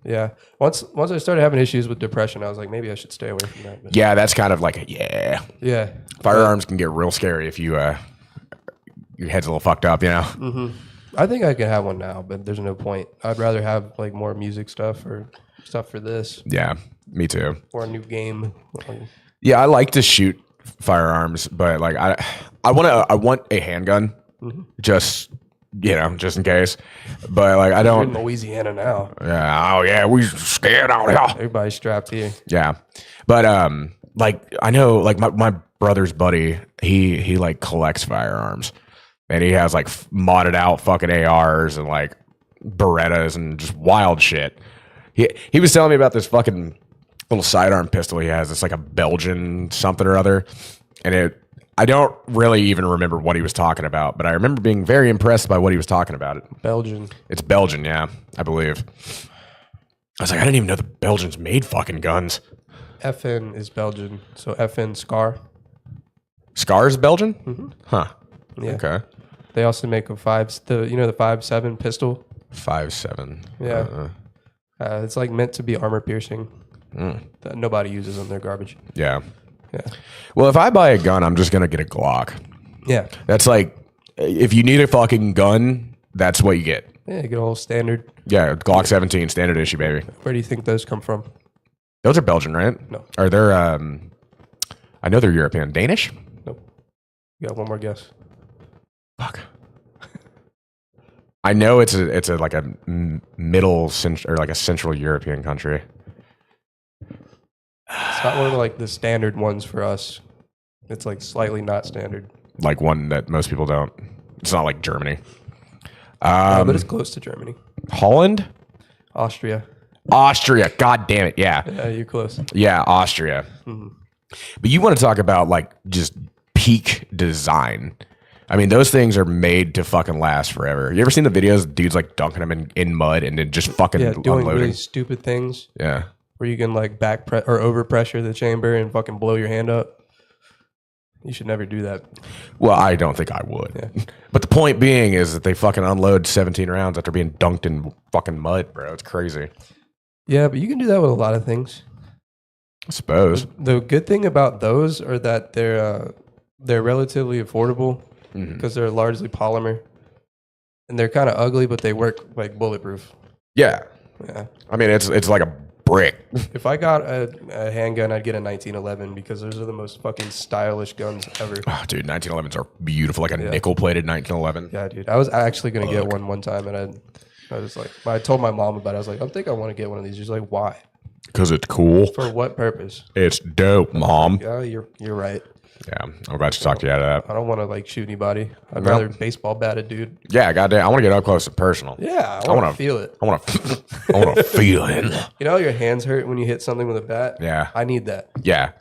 Yeah. Once I started having issues with depression, I was like, maybe I should stay away from that. But Yeah, that's kind of like yeah. yeah. Firearms can get real scary if you your head's a little fucked up, you know. I think I could have one now, but there's no point. I'd rather have like more music stuff or stuff for this Yeah, me too. or a new game. Yeah, I like to shoot firearms, but like I want a handgun, just just in case. But like I We're in don't. Louisiana now. Yeah, oh yeah, we scared out here. Everybody's strapped here. Yeah, but like I know, like my brother's buddy, he like collects firearms, and he has like modded out fucking ARs and like Berettas and just wild shit. He was telling me about this fucking little sidearm pistol he has. It's like a Belgian something or other, and I don't really even remember what he was talking about, but I remember being very impressed by what he was talking about. Belgian. It's Belgian, yeah, I believe. I was like, I didn't even know the Belgians made fucking guns. FN is Belgian. So FN Scar. Scar's Belgian? Huh. Yeah. Okay. They also make the 5.7 pistol. 5.7. Yeah. It's like meant to be armor piercing. That nobody uses them. They're garbage. Yeah. Yeah. Well, if I buy a gun, I'm just gonna get a Glock. Yeah. That's like, if you need a fucking gun, that's what you get. Yeah, you get a whole standard. Yeah, Glock 17, standard issue, baby. Where do you think those come from? Those are Belgian, right? No. Or they're, I know they're European. Danish? Nope. You got one more guess. Fuck. I know it's a like a middle central or like a Central European country. It's not one of like the standard ones for us. It's like slightly not standard. Like one that most people don't. It's not like Germany. But it's close to Germany. Holland? Austria. Austria. God damn it. Yeah. Yeah, you're close. Yeah, Austria. But you want to talk about like just peak design. I mean, those things are made to fucking last forever. You ever seen the videos of dudes like dunking them in mud and then just fucking doing unloading? really stupid things. Yeah. Where you can like or overpressure the chamber and fucking blow your hand up. You should never do that. Well, I don't think I would. Yeah. But the point being is that they fucking unload 17 rounds after being dunked in fucking mud, bro. It's crazy. Yeah, but you can do that with a lot of things. I suppose. The good thing about those are that they're relatively affordable because they're largely polymer. And they're kind of ugly, but they work like bulletproof. Yeah. Yeah. I mean, it's like a brick. If I got a handgun, I'd get a 1911 because those are the most fucking stylish guns ever. Oh, dude, 1911s are beautiful. Like a nickel-plated 1911. Yeah, dude. I was actually going to get one time, and I was like, I told my mom about it. I was like, I think I want to get one of these. She's like, why? Because it's cool. For what purpose? It's dope, Mom. Yeah, you're right. Yeah, I'm glad you talked you out of that. I don't want to like shoot anybody. I'd rather baseball bat a dude. Yeah, goddamn. I want to get up close and personal. Yeah, I want to feel it. I want to feel it. You know, your hands hurt when you hit something with a bat. Yeah. I need that. Yeah.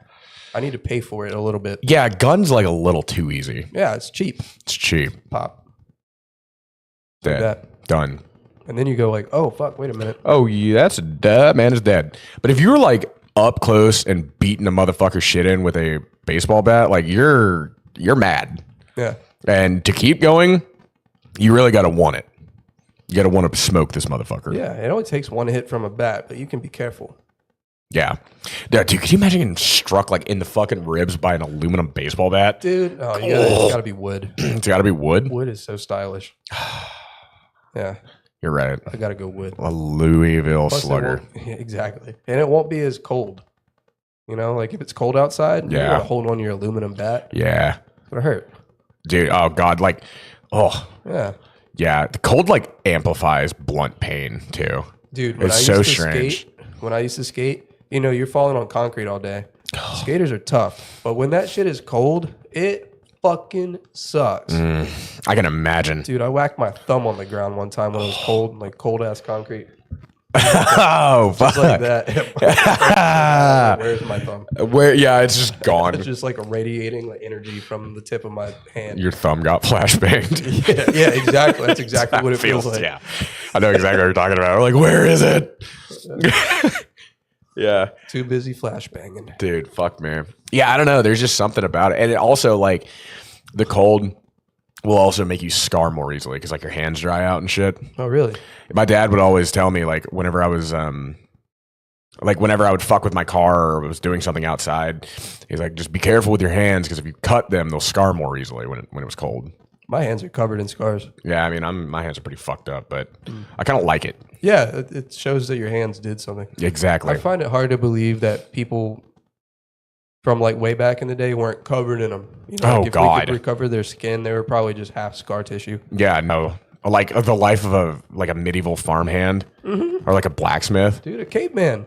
I need to pay for it a little bit. Yeah, gun's like a little too easy. Yeah, it's cheap. It's cheap. Pop. Dead. Like that. Done. And then you go like, oh, fuck, wait a minute. Oh, yeah, that's dead. Man is dead. But if you were like up close and beating a motherfucker shit in with a baseball bat, like you're mad. Yeah. And to keep going, you really got to want it. You got to want to smoke this motherfucker. Yeah, it only takes one hit from a bat, but you can be careful. Yeah. Dude, could you imagine getting struck like in the fucking ribs by an aluminum baseball bat? Dude, oh, it's got to be wood. It's got to be wood? Wood is so stylish. Yeah. You're right. I got to go wood. A Louisville Plus slugger. Yeah, exactly. And it won't be as cold. You know, like if it's cold outside, you're going to hold on to your aluminum bat. Yeah. It's going to hurt. Dude, oh, God. Like, oh. Yeah. Yeah. The cold, like, amplifies blunt pain, too. Dude, it's so strange. When I used to skate, you know, you're falling on concrete all day. Skaters are tough. But when that shit is cold, it fucking sucks. I can imagine. Dude, I whacked my thumb on the ground one time when it was cold, like cold ass concrete. Oh, fuck. Just like that. Where's my thumb? Yeah, it's just gone. It's just like radiating like energy from the tip of my hand. Your thumb got flashbanged. Yeah, exactly. That's exactly what it feels like. Yeah. I know exactly what you're talking about. We're like, where is it? Yeah. Too busy flashbanging. Dude, fuck, man. Yeah, I don't know. There's just something about it. And it also, like, the cold will also make you scar more easily because, like, your hands dry out and shit. Oh, really? My dad would always tell me, like, whenever I was, whenever I would fuck with my car or was doing something outside, he's like, just be careful with your hands because if you cut them, they'll scar more easily when it was cold. My hands are covered in scars. Yeah, I mean, my hands are pretty fucked up, but I kind of like it. Yeah, it shows that your hands did something. Exactly. I find it hard to believe that people from like way back in the day weren't covered in them. You know, like if God. we could recover their skin, they were probably just half scar tissue. Yeah, no. Like the life of a medieval farmhand or like a blacksmith. Dude, a caveman.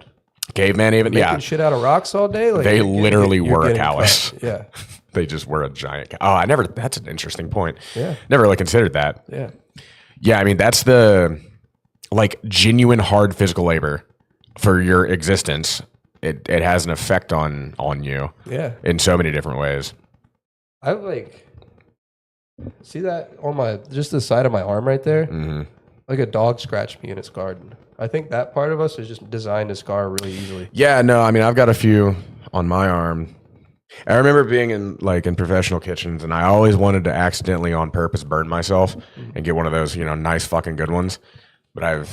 Caveman even? Making shit out of rocks all day? Like, they literally were a callus. Yeah. They just were a giant. Oh, that's an interesting point. Yeah. Never really considered that. Yeah. Yeah, I mean, that's the, like, genuine hard physical labor for your existence. It has an effect on you. Yeah. In so many different ways. I like, see that on just the side of my arm right there? Mm-hmm. Like a dog scratched me and it's scarred. I think that part of us is just designed to scar really easily. Yeah, no, I mean, I've got a few on my arm. I remember being in professional kitchens, and I always wanted to accidentally on purpose burn myself and get one of those, nice fucking good ones. But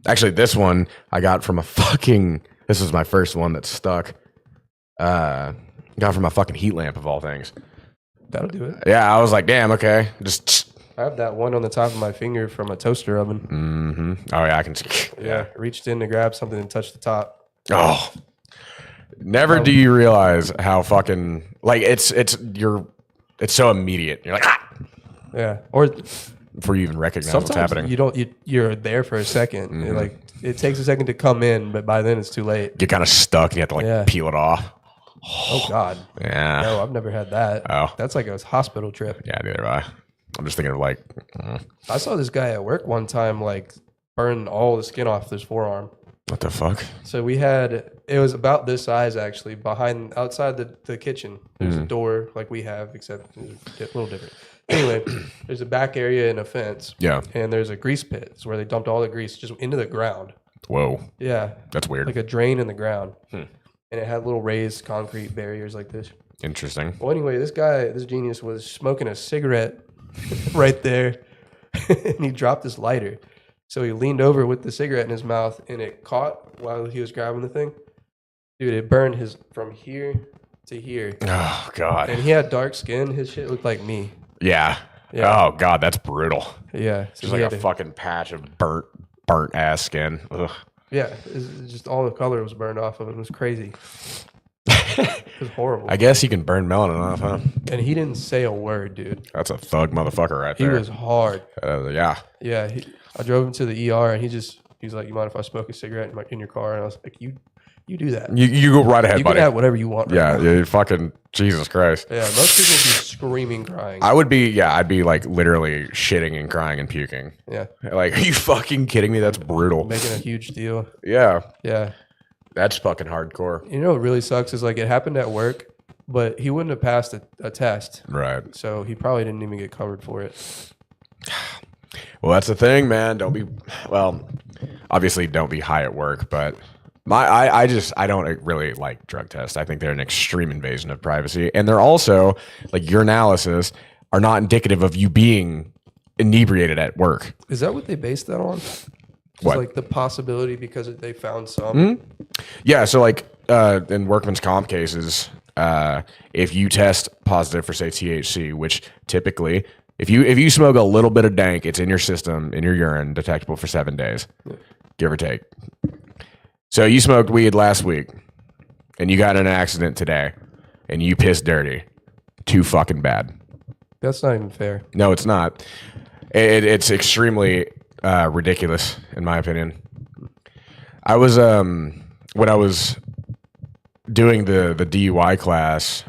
this one I got from this was my first one that stuck. Got from a fucking heat lamp of all things. That'll do it. Yeah, I was like, damn, okay. I have that one on the top of my finger from a toaster oven. Mm-hmm. Oh yeah, I can. Yeah, reached in to grab something and touched the top. Oh. Never do you realize how fucking it's so immediate. You're like, ah! Yeah, or before you even recognize what's happening. You're there for a second. Mm-hmm. It takes a second to come in, but by then it's too late. Get kind of stuck and you have to peel it off. Oh God. Yeah. No, I've never had that. Oh, that's like a hospital trip. Yeah, neither have I. I'm just thinking of I saw this guy at work one time burn all the skin off his forearm. What the fuck? So it was about this size actually, outside the kitchen. There's a door like we have, except it's a little different. Anyway, there's a back area and a fence. Yeah. And there's a grease pit. It's where they dumped all the grease just into the ground. Whoa. Yeah. That's weird. Like a drain in the ground. And it had little raised concrete barriers like this. Interesting. Well, anyway, this genius was smoking a cigarette right there. And he dropped his lighter. So he leaned over with the cigarette in his mouth, and it caught while he was grabbing the thing. Dude, it burned from here to here. Oh, God. And he had dark skin. His shit looked like me. Yeah. Oh, God, that's brutal. Yeah. So just like a fucking patch of burnt ass skin. Ugh. Yeah. It's just all the color was burned off of it. It was crazy. It was horrible. I guess he can burn melanin off, huh? And he didn't say a word, dude. That's a thug motherfucker right there. He was hard. Yeah. Yeah. I drove him to the ER, and he's like, "You mind if I smoke a cigarette in your car?" And I was like, "You do that. You go right ahead, buddy. You can have whatever you want." Yeah, you fucking Jesus Christ. Yeah, most people would be screaming, crying. I'd be like literally shitting and crying and puking. Yeah. Like, are you fucking kidding me? That's brutal. Making a huge deal. Yeah. Yeah. That's fucking hardcore. You know what really sucks is like it happened at work, but he wouldn't have passed a test. Right. So he probably didn't even get covered for it. Well, that's the thing, man. Obviously don't be high at work, but I don't really like drug tests. I think they're an extreme invasion of privacy. And they're also, like, urinalysis are not indicative of you being inebriated at work. Is that what they based that on? What? Like the possibility because they found some. Yeah, so like in workman's comp cases, if you test positive for say THC, which typically if you smoke a little bit of dank, it's in your system, in your urine, detectable for 7 days, give or take. So you smoked weed last week, and you got in an accident today, and you pissed dirty. Too fucking bad. That's not even fair. No, it's not. It's extremely ridiculous, in my opinion. I was when I was doing the DUI class,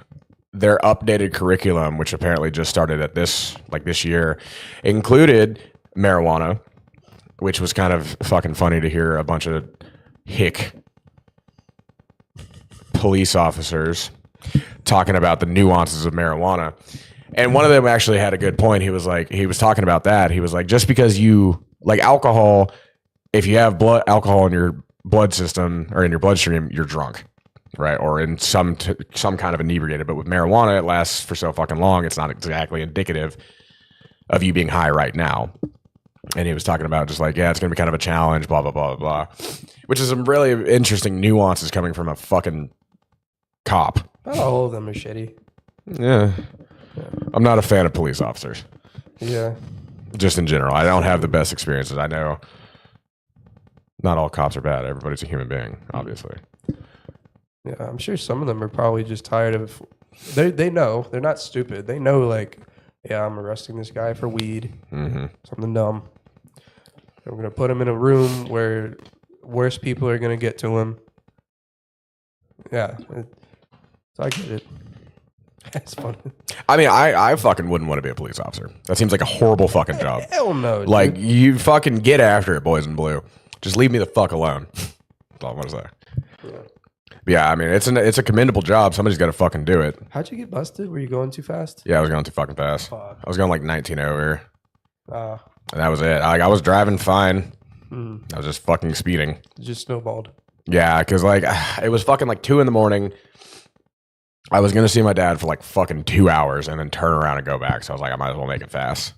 their updated curriculum, which apparently just started at this year, included marijuana, which was kind of fucking funny to hear a bunch of hick police officers talking about the nuances of marijuana. And one of them actually had a good point. He was talking about that. He was like, just because you like alcohol, if you have alcohol in your blood system or in your bloodstream, you're drunk, right? Or in some kind of inebriated. But with marijuana, it lasts for so fucking long, it's not exactly indicative of you being high right now. And he was talking about just like, yeah, it's going to be kind of a challenge, blah, blah, blah, blah, which is some really interesting nuances coming from a fucking cop. Not all of them are shitty. Yeah. I'm not a fan of police officers. Yeah. Just in general. I don't have the best experiences. I know not all cops are bad. Everybody's a human being, obviously. Yeah, I'm sure some of them are probably just tired of... They know. They're not stupid. They know, like, yeah, I'm arresting this guy for weed. Mm-hmm. Something dumb. I'm going to put him in a room where worse people are going to get to him. Yeah. So I get it. That's funny. I mean, I fucking wouldn't want to be a police officer. That seems like a horrible fucking job. Hell no, dude. Like, you fucking get after it, boys in blue. Just leave me the fuck alone. That's all I'm going to say. Yeah, I mean, it's a commendable job. Somebody's got to fucking do it. How'd you get busted? Were you going too fast? Yeah, I was going too fucking fast. Fuck. I was going like 19 over. And that was it. I was driving fine. I was just fucking speeding. It just snowballed. Yeah, because like it was fucking like 2 a.m. I was going to see my dad for like fucking 2 hours and then turn around and go back. So I was like, I might as well make it fast.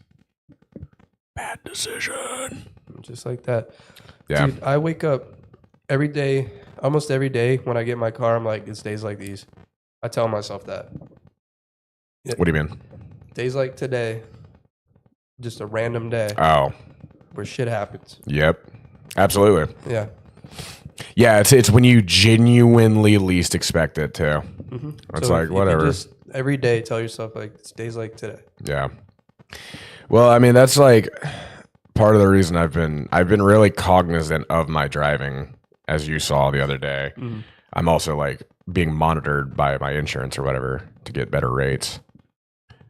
Bad decision. Just like that. Yeah. Dude, I wake up every day, almost every day when I get in my car, I'm like, it's days like these. I tell myself that. What do you mean? Days like today, just a random day. Oh. Where shit happens. Yep. Absolutely. Yeah. Yeah, it's when you genuinely least expect it too. Mm-hmm. It's so like, whatever. Just every day tell yourself, like, it's days like today. Yeah. Well, I mean, that's like part of the reason I've been really cognizant of my driving, as you saw the other day. Mm-hmm. I'm also like being monitored by my insurance or whatever to get better rates.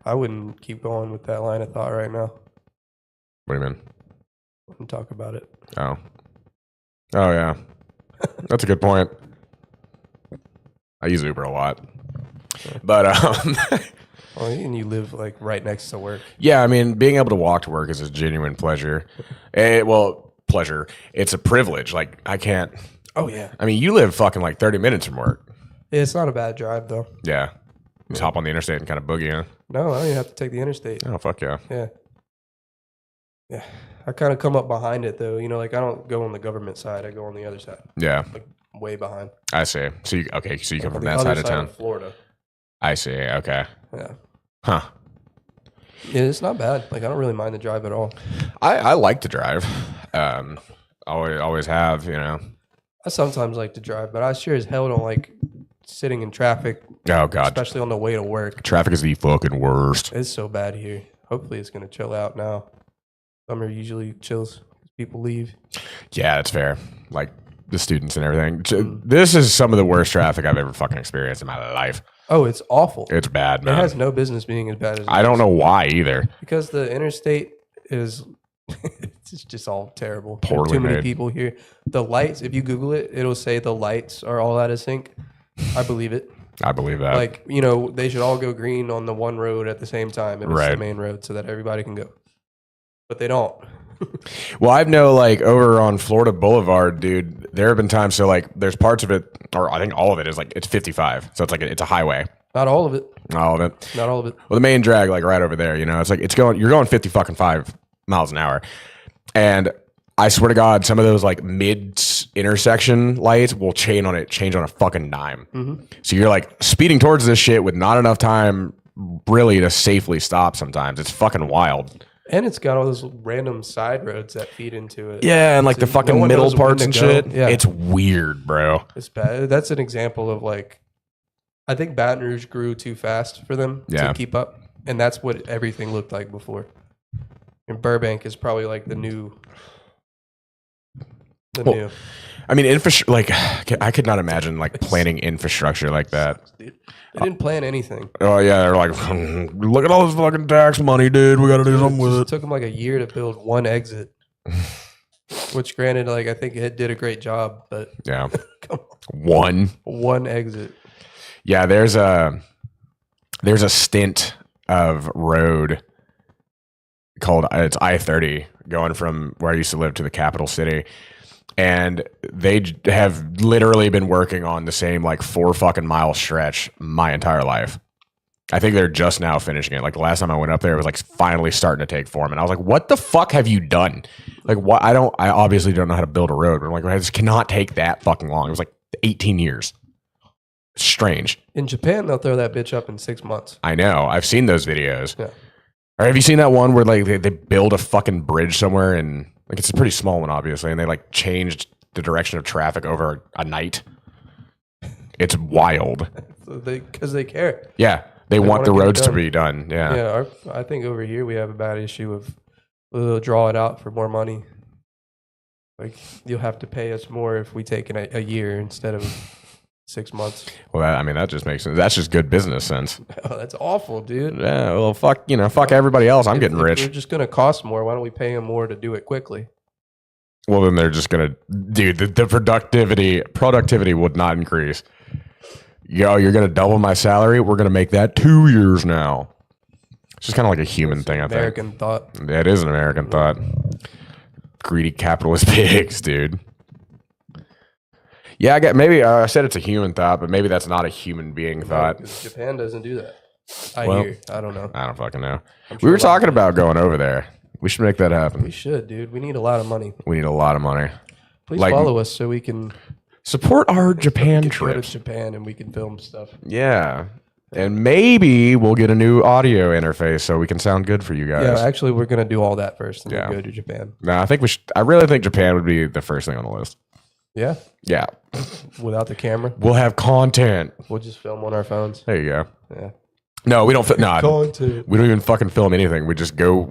I wouldn't keep going with that line of thought right now. What do you mean? Wouldn't talk about it. Oh yeah. That's a good point. I use Uber a lot. But well, and you live like right next to work. Yeah, I mean, being able to walk to work is a genuine pleasure. Pleasure. It's a privilege. Like, I can't. Oh yeah. I mean, you live fucking like 30 minutes from work. Yeah, it's not a bad drive though. Yeah. Just hop on the interstate and kind of boogie in. No, I don't even have to take the interstate. Oh, fuck yeah. Yeah. Yeah. I kind of come up behind it though. You know, like I don't go on the government side. I go on the other side. Yeah. Like way behind. I see. So you come from that side of town. Florida. I see. Okay. Yeah. Huh. Yeah, it's not bad. Like I don't really mind the drive at all. I like to drive. Always have, you know. I sometimes like to drive, but I sure as hell don't like sitting in traffic. Oh God. Especially on the way to work. Traffic is the fucking worst. It's so bad here. Hopefully it's gonna chill out now. Summer usually chills. People leave. Yeah, that's fair. Like the students and everything. This is some of the worst traffic I've ever fucking experienced in my life. Oh, it's awful. It's bad, man. It has no business being as bad as it I don't know why either. Because the interstate is It's just all terrible. Poorly Too many made. people here. The lights, if you Google it, it'll say the lights are all out of sync. I believe it. I believe that. Like, you know, they should all go green on the one road at the same time if it's the main road so that everybody can go. But they don't. Well, I've know like over on Florida Boulevard, dude, there have been times. So like there's parts of it, or I think all of it is like, it's 55. So it's like, it's a highway. Not all of it. Not all of it. Not all of it. Well, the main drag, like right over there, you know, it's like, you're going 55 miles an hour. And I swear to God, some of those like mid intersection lights will change on a fucking dime. Mm-hmm. So you're like speeding towards this shit with not enough time really to safely stop sometimes. It's fucking wild. And it's got all those random side roads that feed into it. Yeah, and like so the fucking middle parts and shit. Yeah. It's weird, bro. It's bad. That's an example of like, I think Baton Rouge grew too fast for them to keep up. And that's what everything looked like before. And Burbank is probably like the new. I mean, infrastructure. Like, I could not imagine like planning infrastructure like that. Dude. They didn't plan anything. Oh yeah, they're like, look at all this fucking tax money, dude. We got to do something with it. It took them like a year to build one exit, which, granted, like I think it did a great job, but yeah, come on. One exit. Yeah, there's a stint of road called it's I-30 going from where I used to live to the capital city. And they have literally been working on the same like 4 fucking mile stretch my entire life. I think they're just now finishing it. Like the last time I went up there, it was like finally starting to take form. And I was like, what the fuck have you done? Like, what? I obviously don't know how to build a road, but I'm like, this cannot take that fucking long. It was like 18 years. Strange. In Japan, they'll throw that bitch up in 6 months. I know. I've seen those videos. Yeah. Or have you seen that one where like they build a fucking bridge somewhere and like it's a pretty small one, obviously, and they like changed the direction of traffic over a night? It's wild. Because they care. Yeah, they want the roads to be done. Yeah. Yeah, I think over here we have a bad issue of we'll draw it out for more money. Like you'll have to pay us more if we take a year instead of 6 months. Well, that just makes sense. That's just good business sense. Oh, that's awful, dude. Yeah, well, fuck everybody else. I'm getting rich. We're just going to cost more. Why don't we pay them more to do it quickly? Well, then they're just going to, dude, the productivity would not increase. Yo, you're going to double my salary? We're going to make that 2 years now. It's just kind of like a human thing, I think. American thought. Yeah, it is an American thought. Greedy capitalist pigs, dude. Yeah, I said it's a human thought, but maybe that's not a human being thought. Japan doesn't do that. I don't know. I don't fucking know. Sure we were talking about going over there. We should make that happen. We should, dude. We need a lot of money. We need a lot of money. Please follow us so we can support our Japan go trips. to Japan and we can film stuff. Yeah. And maybe we'll get a new audio interface so we can sound good for you guys. Yeah, actually, we're going to do all that first and then go to Japan. No, I think we should. I really think Japan would be the first thing on the list. Yeah? Yeah. Without the camera? We'll have content. We'll just film on our phones. There you go. Yeah. No, we don't. Content. We don't even fucking film anything. We just go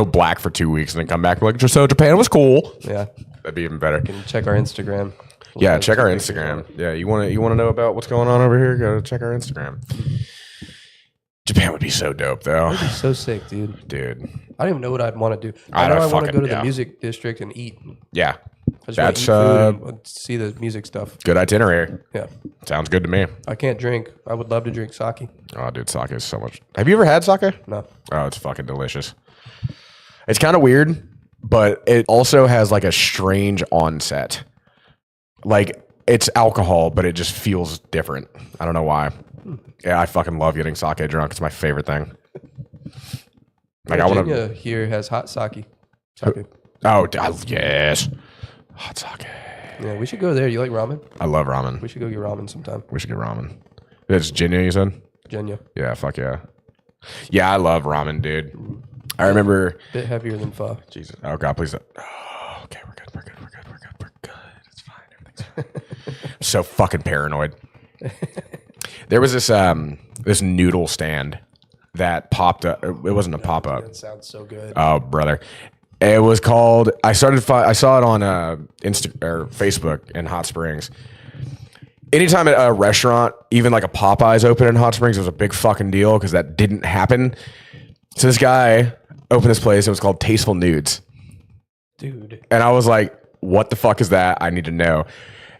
black for 2 weeks and then come back and be like, so Japan was cool. Yeah. That'd be even better. You can check our Instagram. Yeah, check our Instagram. Yeah, you want to know about what's going on over here? Go check our Instagram. Japan would be so dope, though. That'd be so sick, dude. Dude. I don't even know what I'd want to do. I know I want to go to the music district and eat. Yeah. That's see the music stuff. Good itinerary. Yeah. Sounds good to me. I can't drink. I would love to drink sake. Oh, dude, sake is so much. Have you ever had sake? No. Oh, it's fucking delicious. It's kind of weird, but it also has like a strange onset. Like it's alcohol, but it just feels different. I don't know why. Yeah, I fucking love getting sake drunk. It's my favorite thing. Like Virginia here has hot sake. Oh, yes. Hot sake. Yeah, we should go there. You like ramen? I love ramen. We should go get ramen sometime. We should get ramen. It's Jinya, you said? Jinya. Yeah, fuck yeah. Yeah, I love ramen, dude. I remember. A bit heavier than pho. Jesus. Oh, God, please. Oh, okay, we're good. It's fine. Everything's fine. I'm so fucking paranoid. There was this noodle stand that popped up. It wasn't a pop up. That sounds so good. Oh, brother. It was called. I saw it on Insta or Facebook in Hot Springs. Anytime at a restaurant, even like a Popeyes open in Hot Springs, it was a big fucking deal because that didn't happen. So this guy opened this place. It was called Tasteful Nudes. Dude. And I was like, what the fuck is that? I need to know.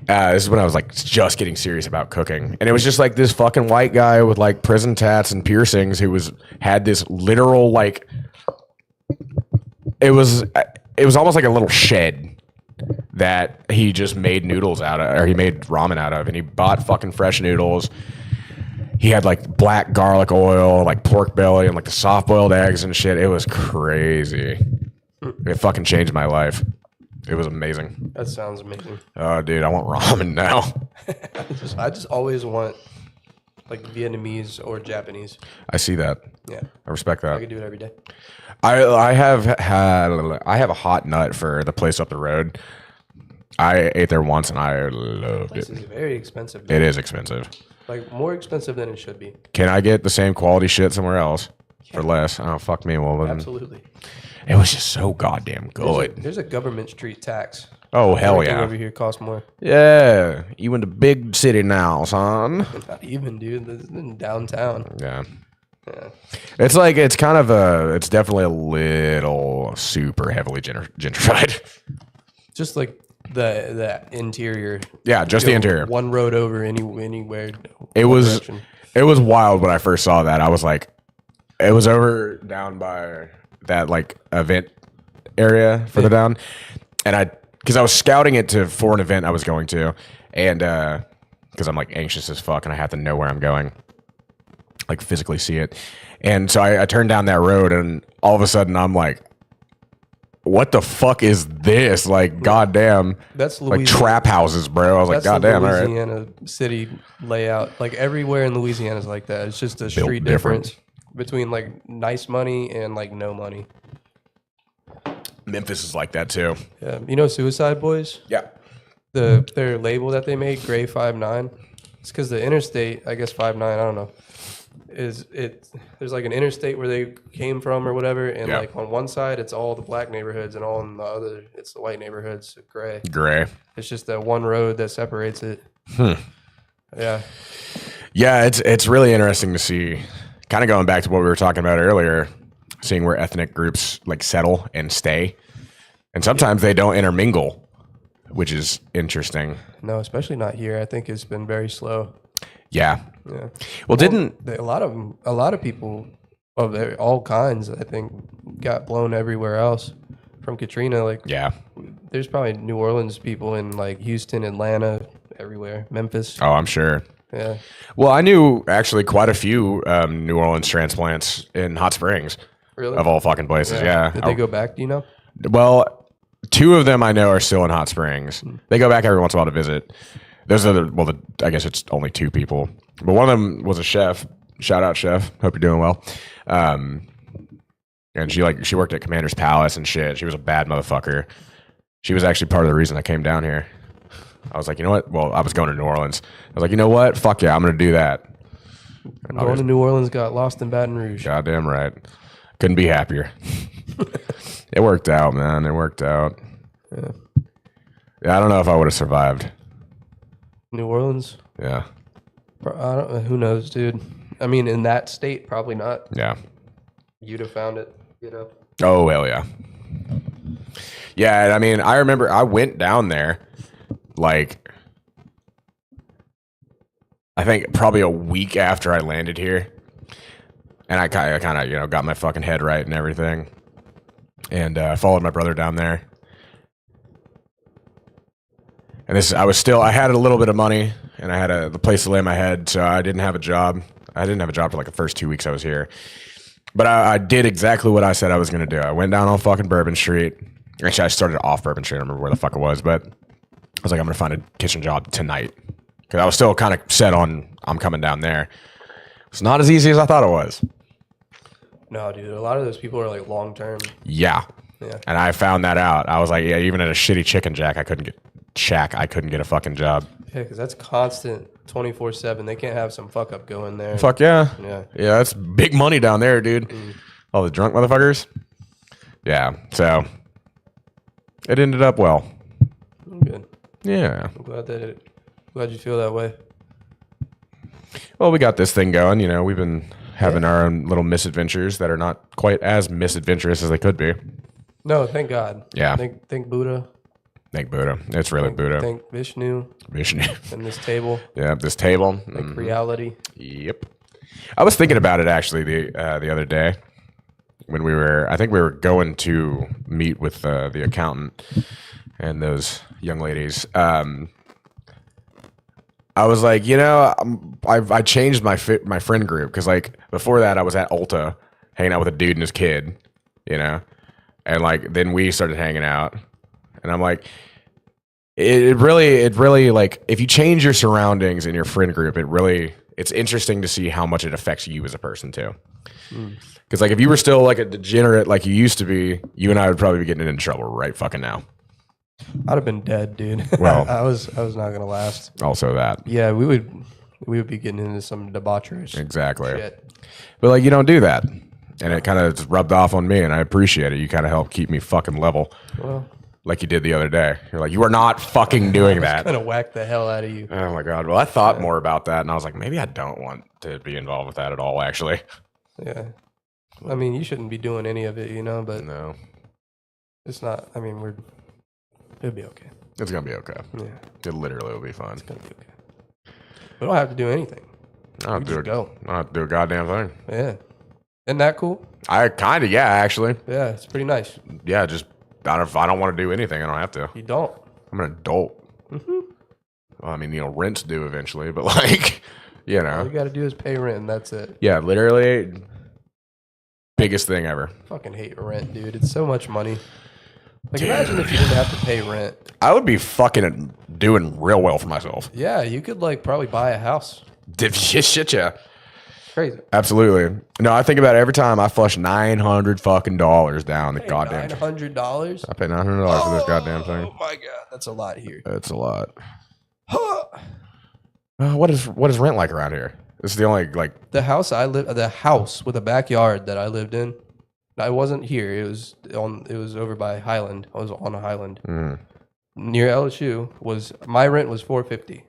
This is when I was like just getting serious about cooking. And it was just like this fucking white guy with like prison tats and piercings who had this literal like it was almost like a little shed that he just made noodles out of, or he made ramen out of, and he bought fucking fresh noodles. He had like black garlic oil, like pork belly, and like the soft boiled eggs and shit. It was crazy. It fucking changed my life. It was amazing. That sounds amazing. Oh, dude, I want ramen now. I just always want like Vietnamese or Japanese. I see that. Yeah, I respect I that. could do it every day. I have a hot nut for the place up the road. I ate there once and I loved This it. is very expensive. It is expensive. Like more expensive than it should be. Can I get the same quality shit somewhere else for less? Oh, fuck me. Well, then Absolutely. it was just so goddamn good. There's a government street tax. Oh, hell Everything yeah. over here costs more. Yeah. You in the big city now, son. Not even, dude. This is in downtown. Yeah. Yeah. It's like, it's definitely a little super heavily gentrified. Just like the interior. Yeah, just the interior. One road over anywhere. It one was direction. it was wild when I first saw that. I was like, it was over down by that like event area further down, and because I was scouting it for an event I was going to, and because I'm like anxious as fuck and I have to know where I'm going, like physically see it, and so I turned down that road and all of a sudden I'm like, what the fuck is this? Like, goddamn, That's like Louisiana. trap houses, bro. I was like, That's the goddamn, all right. Louisiana city layout. Like everywhere in Louisiana is like that. It's just a Built street different. difference between like nice money and like no money. Memphis is like that too. Yeah. You know Suicide Boys? Yeah. Their label that they made, Gray 5'9". It's because the interstate, I guess 5'9", I don't know. There's like an interstate where they came from or whatever, and Yeah. like on one side it's all the black neighborhoods, and on the other it's the white neighborhoods. Gray. Gray. It's just that one road that separates it. Yeah. Yeah, it's really interesting to see. Kind of going back to what we were talking about earlier, seeing where ethnic groups like settle and stay, and sometimes they don't intermingle, which is interesting. No, especially not here. I think it's been very slow. Yeah. Yeah. Well, didn't A lot of people of all kinds, I think, got blown everywhere else from Katrina. Like, yeah. there's probably New Orleans people in like Houston, Atlanta, everywhere, Memphis. Oh, I'm sure. Yeah. Well, I knew actually quite a few New Orleans transplants in Hot Springs, Really? of all fucking places. Yeah. Did they go back? Do you know? Well, two of them I know are still in Hot Springs. They go back every once in a while to visit. There's I guess it's only two people, but one of them was a chef. Shout out, chef. Hope you're doing well. And she worked at Commander's Palace and shit. She was a bad motherfucker. She was actually part of the reason I came down here. I was like, you know what? Well, I was going to New Orleans. I was like, you know what? Fuck yeah, I'm gonna do that. Going to New Orleans, got lost in Baton Rouge. Goddamn right. Couldn't be happier. It worked out, man. It worked out. Yeah, I don't know if I would have survived. New Orleans? Yeah. I don't know. Who knows, dude? I mean, in that state, probably not. Yeah. You'd have found it, you know? Oh, hell yeah. Yeah, and I mean, I remember I went down there, like, I think probably a week after I landed here. And I kind of, got my fucking head right and everything. And followed my brother down there. And I had a little bit of money, and I had the place to lay my head, so I didn't have a job. I didn't have a job for like the first 2 weeks I was here. But I did exactly what I said I was going to do. I went down on fucking Bourbon Street. Actually, I started off Bourbon Street. I don't remember where the fuck it was, but I was like, I'm going to find a kitchen job tonight. Because I was still kind of set on I'm coming down there. It's not as easy as I thought it was. No, dude. A lot of those people are like long term. Yeah. Yeah. And I found that out. I was like, yeah, even at a shitty chicken shack, I couldn't get a fucking job. Yeah, because that's constant 24/7. They can't have some fuck up going there. Fuck yeah. Yeah. Yeah, that's big money down there, dude. All the drunk motherfuckers. Yeah, so it ended up well. Good. Yeah. I'm glad you feel that way. Well, we got this thing going. We've been having our own little misadventures that are not quite as misadventurous as they could be. No, thank God. Yeah. Thank Buddha. Thank Buddha. It's really Buddha. Thank Vishnu. Vishnu. And this table. Yeah, this table. Like reality. Yep. I was thinking about it actually the other day when I think we were going to meet with the accountant and those young ladies. I was like, I changed my friend group because like before that I was at Ulta hanging out with a dude and his kid, and like then we started hanging out, and I'm like, it really like if you change your surroundings in your friend group, it's interesting to see how much it affects you as a person too. Because like if you were still like a degenerate like you used to be, you and I would probably be getting into trouble right fucking now. I'd have been dead, dude. Well, I was not gonna last. Also that. Yeah, we would be getting into some debauchery. Exactly. Shit. But like you don't do that. And it kind of rubbed off on me, and I appreciate it. You kind of helped keep me fucking level. Well, like you did the other day. You're like, you are not fucking doing that. Kind of whack the hell out of you. Oh my God. Well, I thought more about that, and I was like, maybe I don't want to be involved with that at all, actually. Yeah. I mean, you shouldn't be doing any of it, but no. It's not. I mean, it'll be okay. It's going to be okay. Yeah. It literally will be fine. It's going to be okay. We don't have to do anything. I don't have to do a goddamn thing. Yeah. Isn't that cool? I kind of, yeah, actually. Yeah, it's pretty nice. Yeah, just if I don't want to do anything, I don't have to. You don't. I'm an adult. Mm-hmm. Well, I mean, rents do eventually, but like, All you got to do is pay rent, and that's it. Yeah, literally, biggest thing ever. Fucking hate rent, dude. It's so much money. Like, imagine if you didn't have to pay rent. I would be fucking doing real well for myself. Yeah, you could like probably buy a house. Shit, yeah. Crazy. Absolutely. No, I think about it every time I flush $900 fucking dollars down the goddamn. $900. I pay $900 for this goddamn thing. Oh my God, that's a lot here. That's a lot. What is rent like around here? This is the only like the house with a backyard that I lived in. I wasn't here. It was over by Highland. I was on a Highland near LSU. My rent was $450.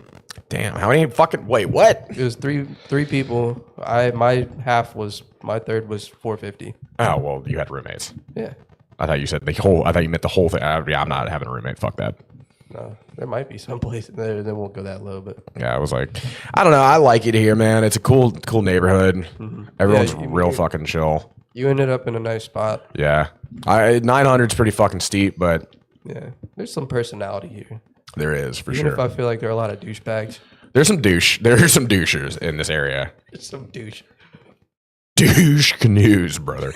Damn, how many fucking wait? What? It was three people. My third was $450. Oh well, you had roommates. Yeah. I thought you said the whole. I thought you meant the whole thing. Yeah, I'm not having a roommate. Fuck that. No, there might be some place there that won't go that low, but yeah, I was like, I don't know. I like it here, man. It's a cool neighborhood. Mm-hmm. Everyone's real fucking chill. You ended up in a nice spot. Yeah, 900's pretty fucking steep, but yeah, there's some personality here. There is for Even sure. if I feel like there are a lot of douchebags. There's some douchers in this area. There's some douche canoes, brother.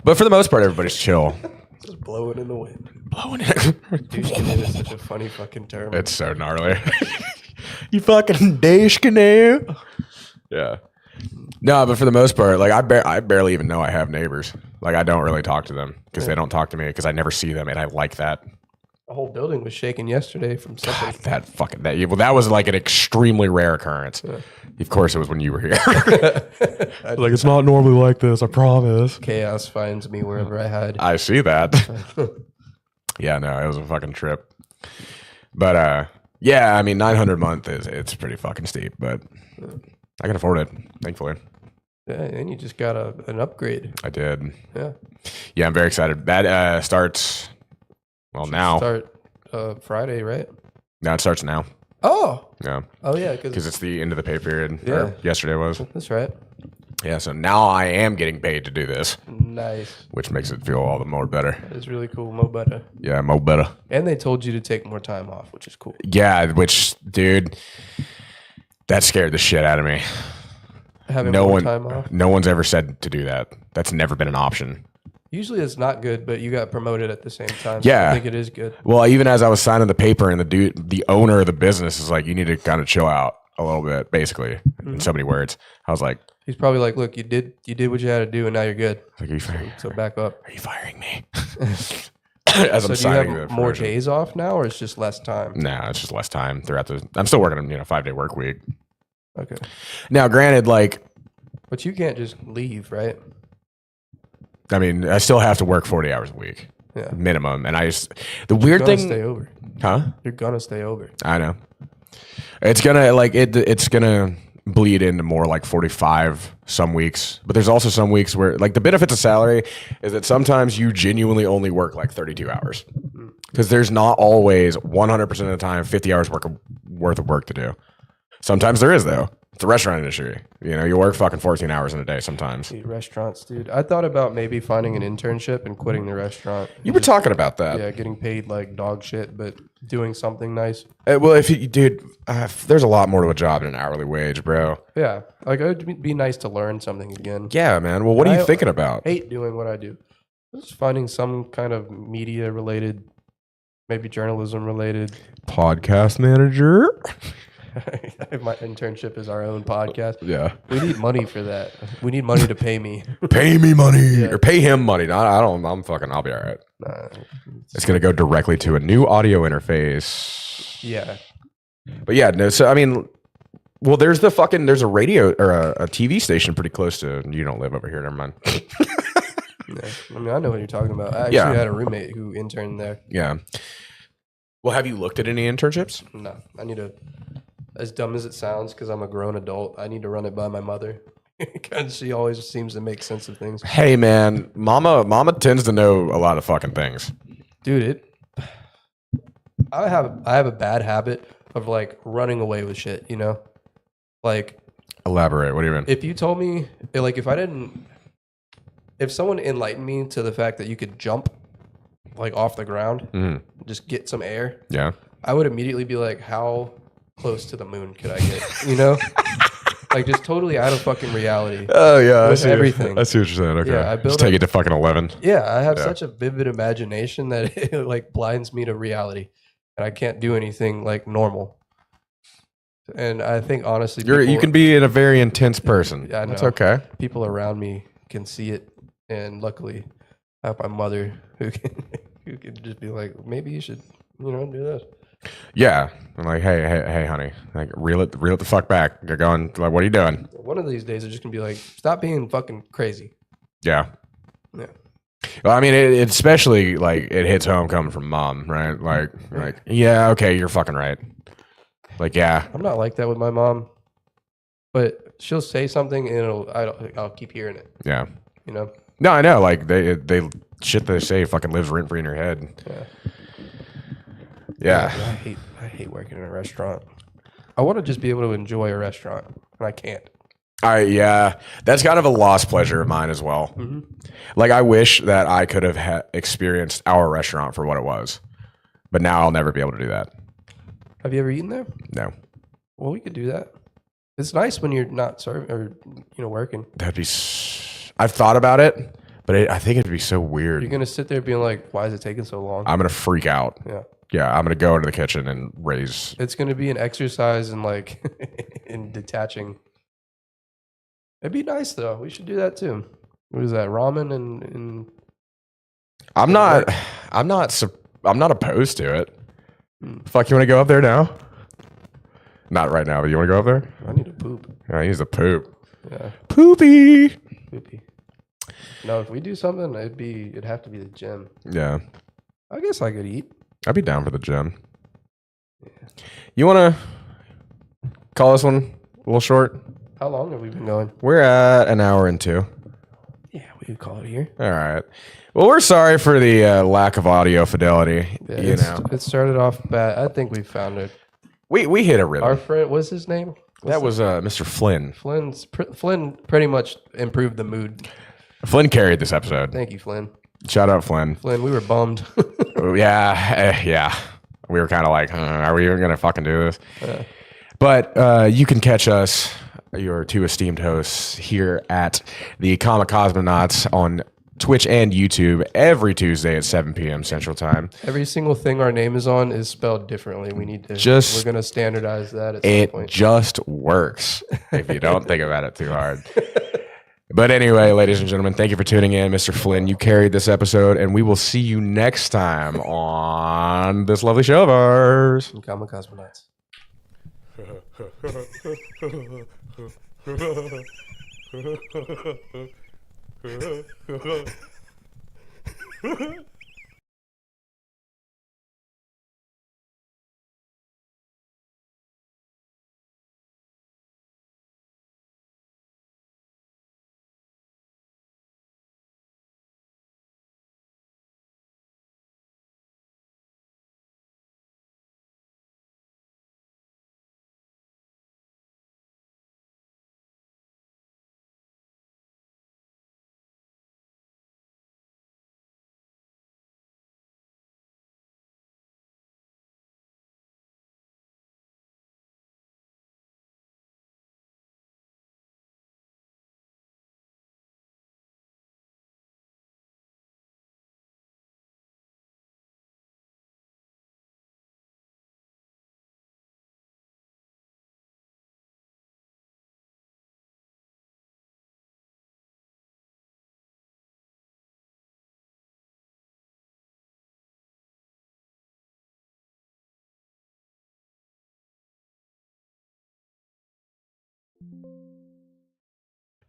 But for the most part, everybody's chill. Just blowing in the wind. Blowing it. Douche canoe is such a funny fucking term. It's so gnarly. You fucking douche canoe. Yeah. No, but for the most part, like I barely even know I have neighbors. Like I don't really talk to them because they don't talk to me because I never see them, and I like that. The whole building was shaking yesterday from something. That was like an extremely rare occurrence. Yeah. Of course, it was when you were here. Like it's not normally like this. I promise. Chaos finds me wherever I hide. I see that. Yeah, no, it was a fucking trip. But yeah, I mean, 900 a month it's pretty fucking steep, but I can afford it, thankfully. Yeah, and you just got an upgrade. I did. Yeah. Yeah, I'm very excited. That starts. Well, now. Start Friday, right? No, it starts now. Oh. Yeah. Oh, yeah. Because it's the end of the pay period. Yeah. Yesterday was. That's right. Yeah, so now I am getting paid to do this. Nice. Which makes it feel all the more better. That is really cool. Mo better. Yeah, mo better. And they told you to take more time off, which is cool. Yeah, which, dude, that scared the shit out of me. Having more time off? No one's ever said to do that. That's never been an option. Usually it's not good, but you got promoted at the same time. Yeah. So I think it is good. Well, even as I was signing the paper and the owner of the business is like, you need to kind of chill out a little bit, basically, in so many words. I was like, he's probably like, look, you did what you had to do and now you're good. Like, are you firing? So back up. Are you firing me? As so I'm do signing you have the more promotion. days off now or it's just less time? No, it's just less time throughout I'm still working, 5-day work week. Okay. Now, granted, like, but you can't just leave, right? I mean, I still have to work 40 hours a week. Yeah. Minimum. And the weird thing. Stay over. Huh? You're gonna stay over. I know. It's gonna bleed into more like 45 some weeks. But there's also some weeks where like the benefits of salary is that sometimes you genuinely only work like 32 hours. Because there's not always 100% of the time 50 hours worth of work to do. Sometimes there is, though. It's the restaurant industry. You know, you work fucking 14 hours in a day sometimes. Dude, restaurants, dude. I thought about maybe finding an internship and quitting the restaurant. You were talking about that. Yeah, getting paid like dog shit, but doing something nice. Well, if you, dude, there's a lot more to a job than an hourly wage, bro. Yeah, like it would be nice to learn something again. Yeah, man. Well, what are you thinking about? I hate doing what I do. Just finding some kind of media related, maybe journalism related. Podcast manager. My internship is our own podcast. Yeah. We need money for that. We need money to pay me. Pay me money or pay him money. No, I don't. I'll be all right. Nah, It's gonna go directly to a new audio interface. yeah. But yeah, no. So I mean, well, there's a radio or a TV station pretty close to. You don't live over here. Never mind. Yeah. I mean, I know what you're talking about. I actually had a roommate who interned there. Yeah. Well, have you looked at any internships? No, I need to. As dumb as it sounds, because I'm a grown adult, I need to run it by my mother because she always seems to make sense of things. Hey, man, mama tends to know a lot of fucking things. Dude, I have a bad habit of like running away with shit. You know, like Elaborate. What do you mean? if you told me, like, if someone enlightened me to the fact that you could jump like off the ground, just get some air, Yeah. I would immediately be like, how close to the moon could I get? You know, like just totally out of fucking reality. Oh yeah, With everything. I see what you're saying. Okay, Yeah, I built just take it to fucking 11. Yeah, I have such a vivid imagination that it like blinds me to reality, and I can't do anything like normal. And I think honestly, You can be a very intense person. Yeah, I know. That's okay. People around me can see it, and luckily, I have my mother who can just be like, maybe you should, do this. Yeah, I'm like, hey, honey, like reel it the fuck back. You're going like, what are you doing? One of these days, I'm just gonna be like, stop being fucking crazy. Yeah. Yeah. Well, I mean, it especially like it hits home coming from mom, right? Like, yeah, okay, you're fucking right. Like, yeah, I'm not like that with my mom, but she'll say something and I'll keep hearing it. yeah. You know? No, I know. Like they shit they say fucking lives rent free in your head. Yeah. Yeah. I hate working in a restaurant. I want to just be able to enjoy a restaurant, and I can't. Yeah, that's kind of a lost pleasure of mine as well. Mm-hmm. Like, I wish that I could have experienced our restaurant for what it was, but now I'll never be able to do that. Have you ever eaten there? No. Well, we could do that. It's nice when you're not serving or working. That'd be. I've thought about it, but I think it'd be so weird. You're gonna sit there being like, "Why is it taking so long?" I'm gonna freak out. Yeah. Yeah, I'm gonna go into the kitchen and raise. It's gonna be an exercise in like in detaching. It'd be nice though. We should do that too. What is that? Ramen and I'm not opposed to it. Fuck, you want to go up there now? Not right now, but you want to go up there? I need to poop. Yeah, he needs to poop. Yeah. Poopy. Poopy. No, if we do something, it'd have to be the gym. Yeah, I guess I could eat. I'd be down for the gym. Yeah. You want to call this one a little short? How long have we been going? We're at an hour and 2. Yeah, we could call it here. All right. Well, we're sorry for the lack of audio fidelity. Yeah, it started off bad. I think we found it. We hit a rhythm. Our friend, what's his name? That was Mr. Flynn. Flynn pretty much improved the mood. Flynn carried this episode. Thank you, Flynn. Shout out, Flynn. Flynn, we were bummed. Yeah. We were kind of like, are we even going to fucking do this? But you can catch us, your two esteemed hosts, here at the Kamacosmonauts on Twitch and YouTube every Tuesday at 7 p.m. Central Time. Every single thing our name is on is spelled differently. We need to we're going to standardize that at some point. It just works if you don't think about it too hard. But anyway, ladies and gentlemen, thank you for tuning in. Mr. Flynn, you carried this episode, and we will see you next time on this lovely show of ours. Kamacosmonauts.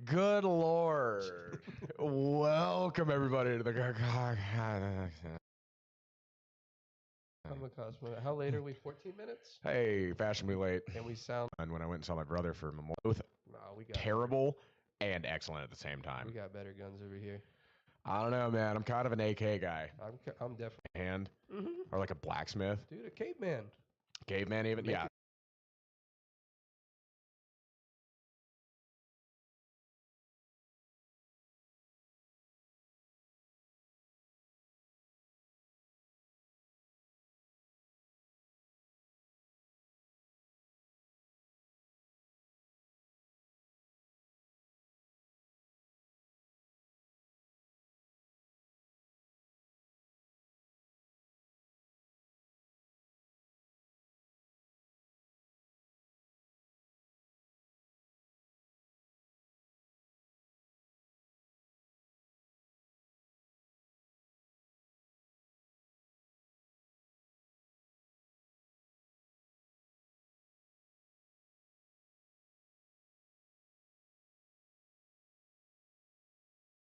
Good Lord. Welcome, everybody, to the Kamacosmonauts. How late are we? 14 minutes? Hey, fashionably late. And we sound. And when I went and saw my brother for Memorial, both No, we got terrible and excellent at the same We time. got better guns over here. I don't know, man. I'm kind of an AK guy. I'm definitely. Hand or like a blacksmith, Dude, a caveman. caveman, even. Yeah.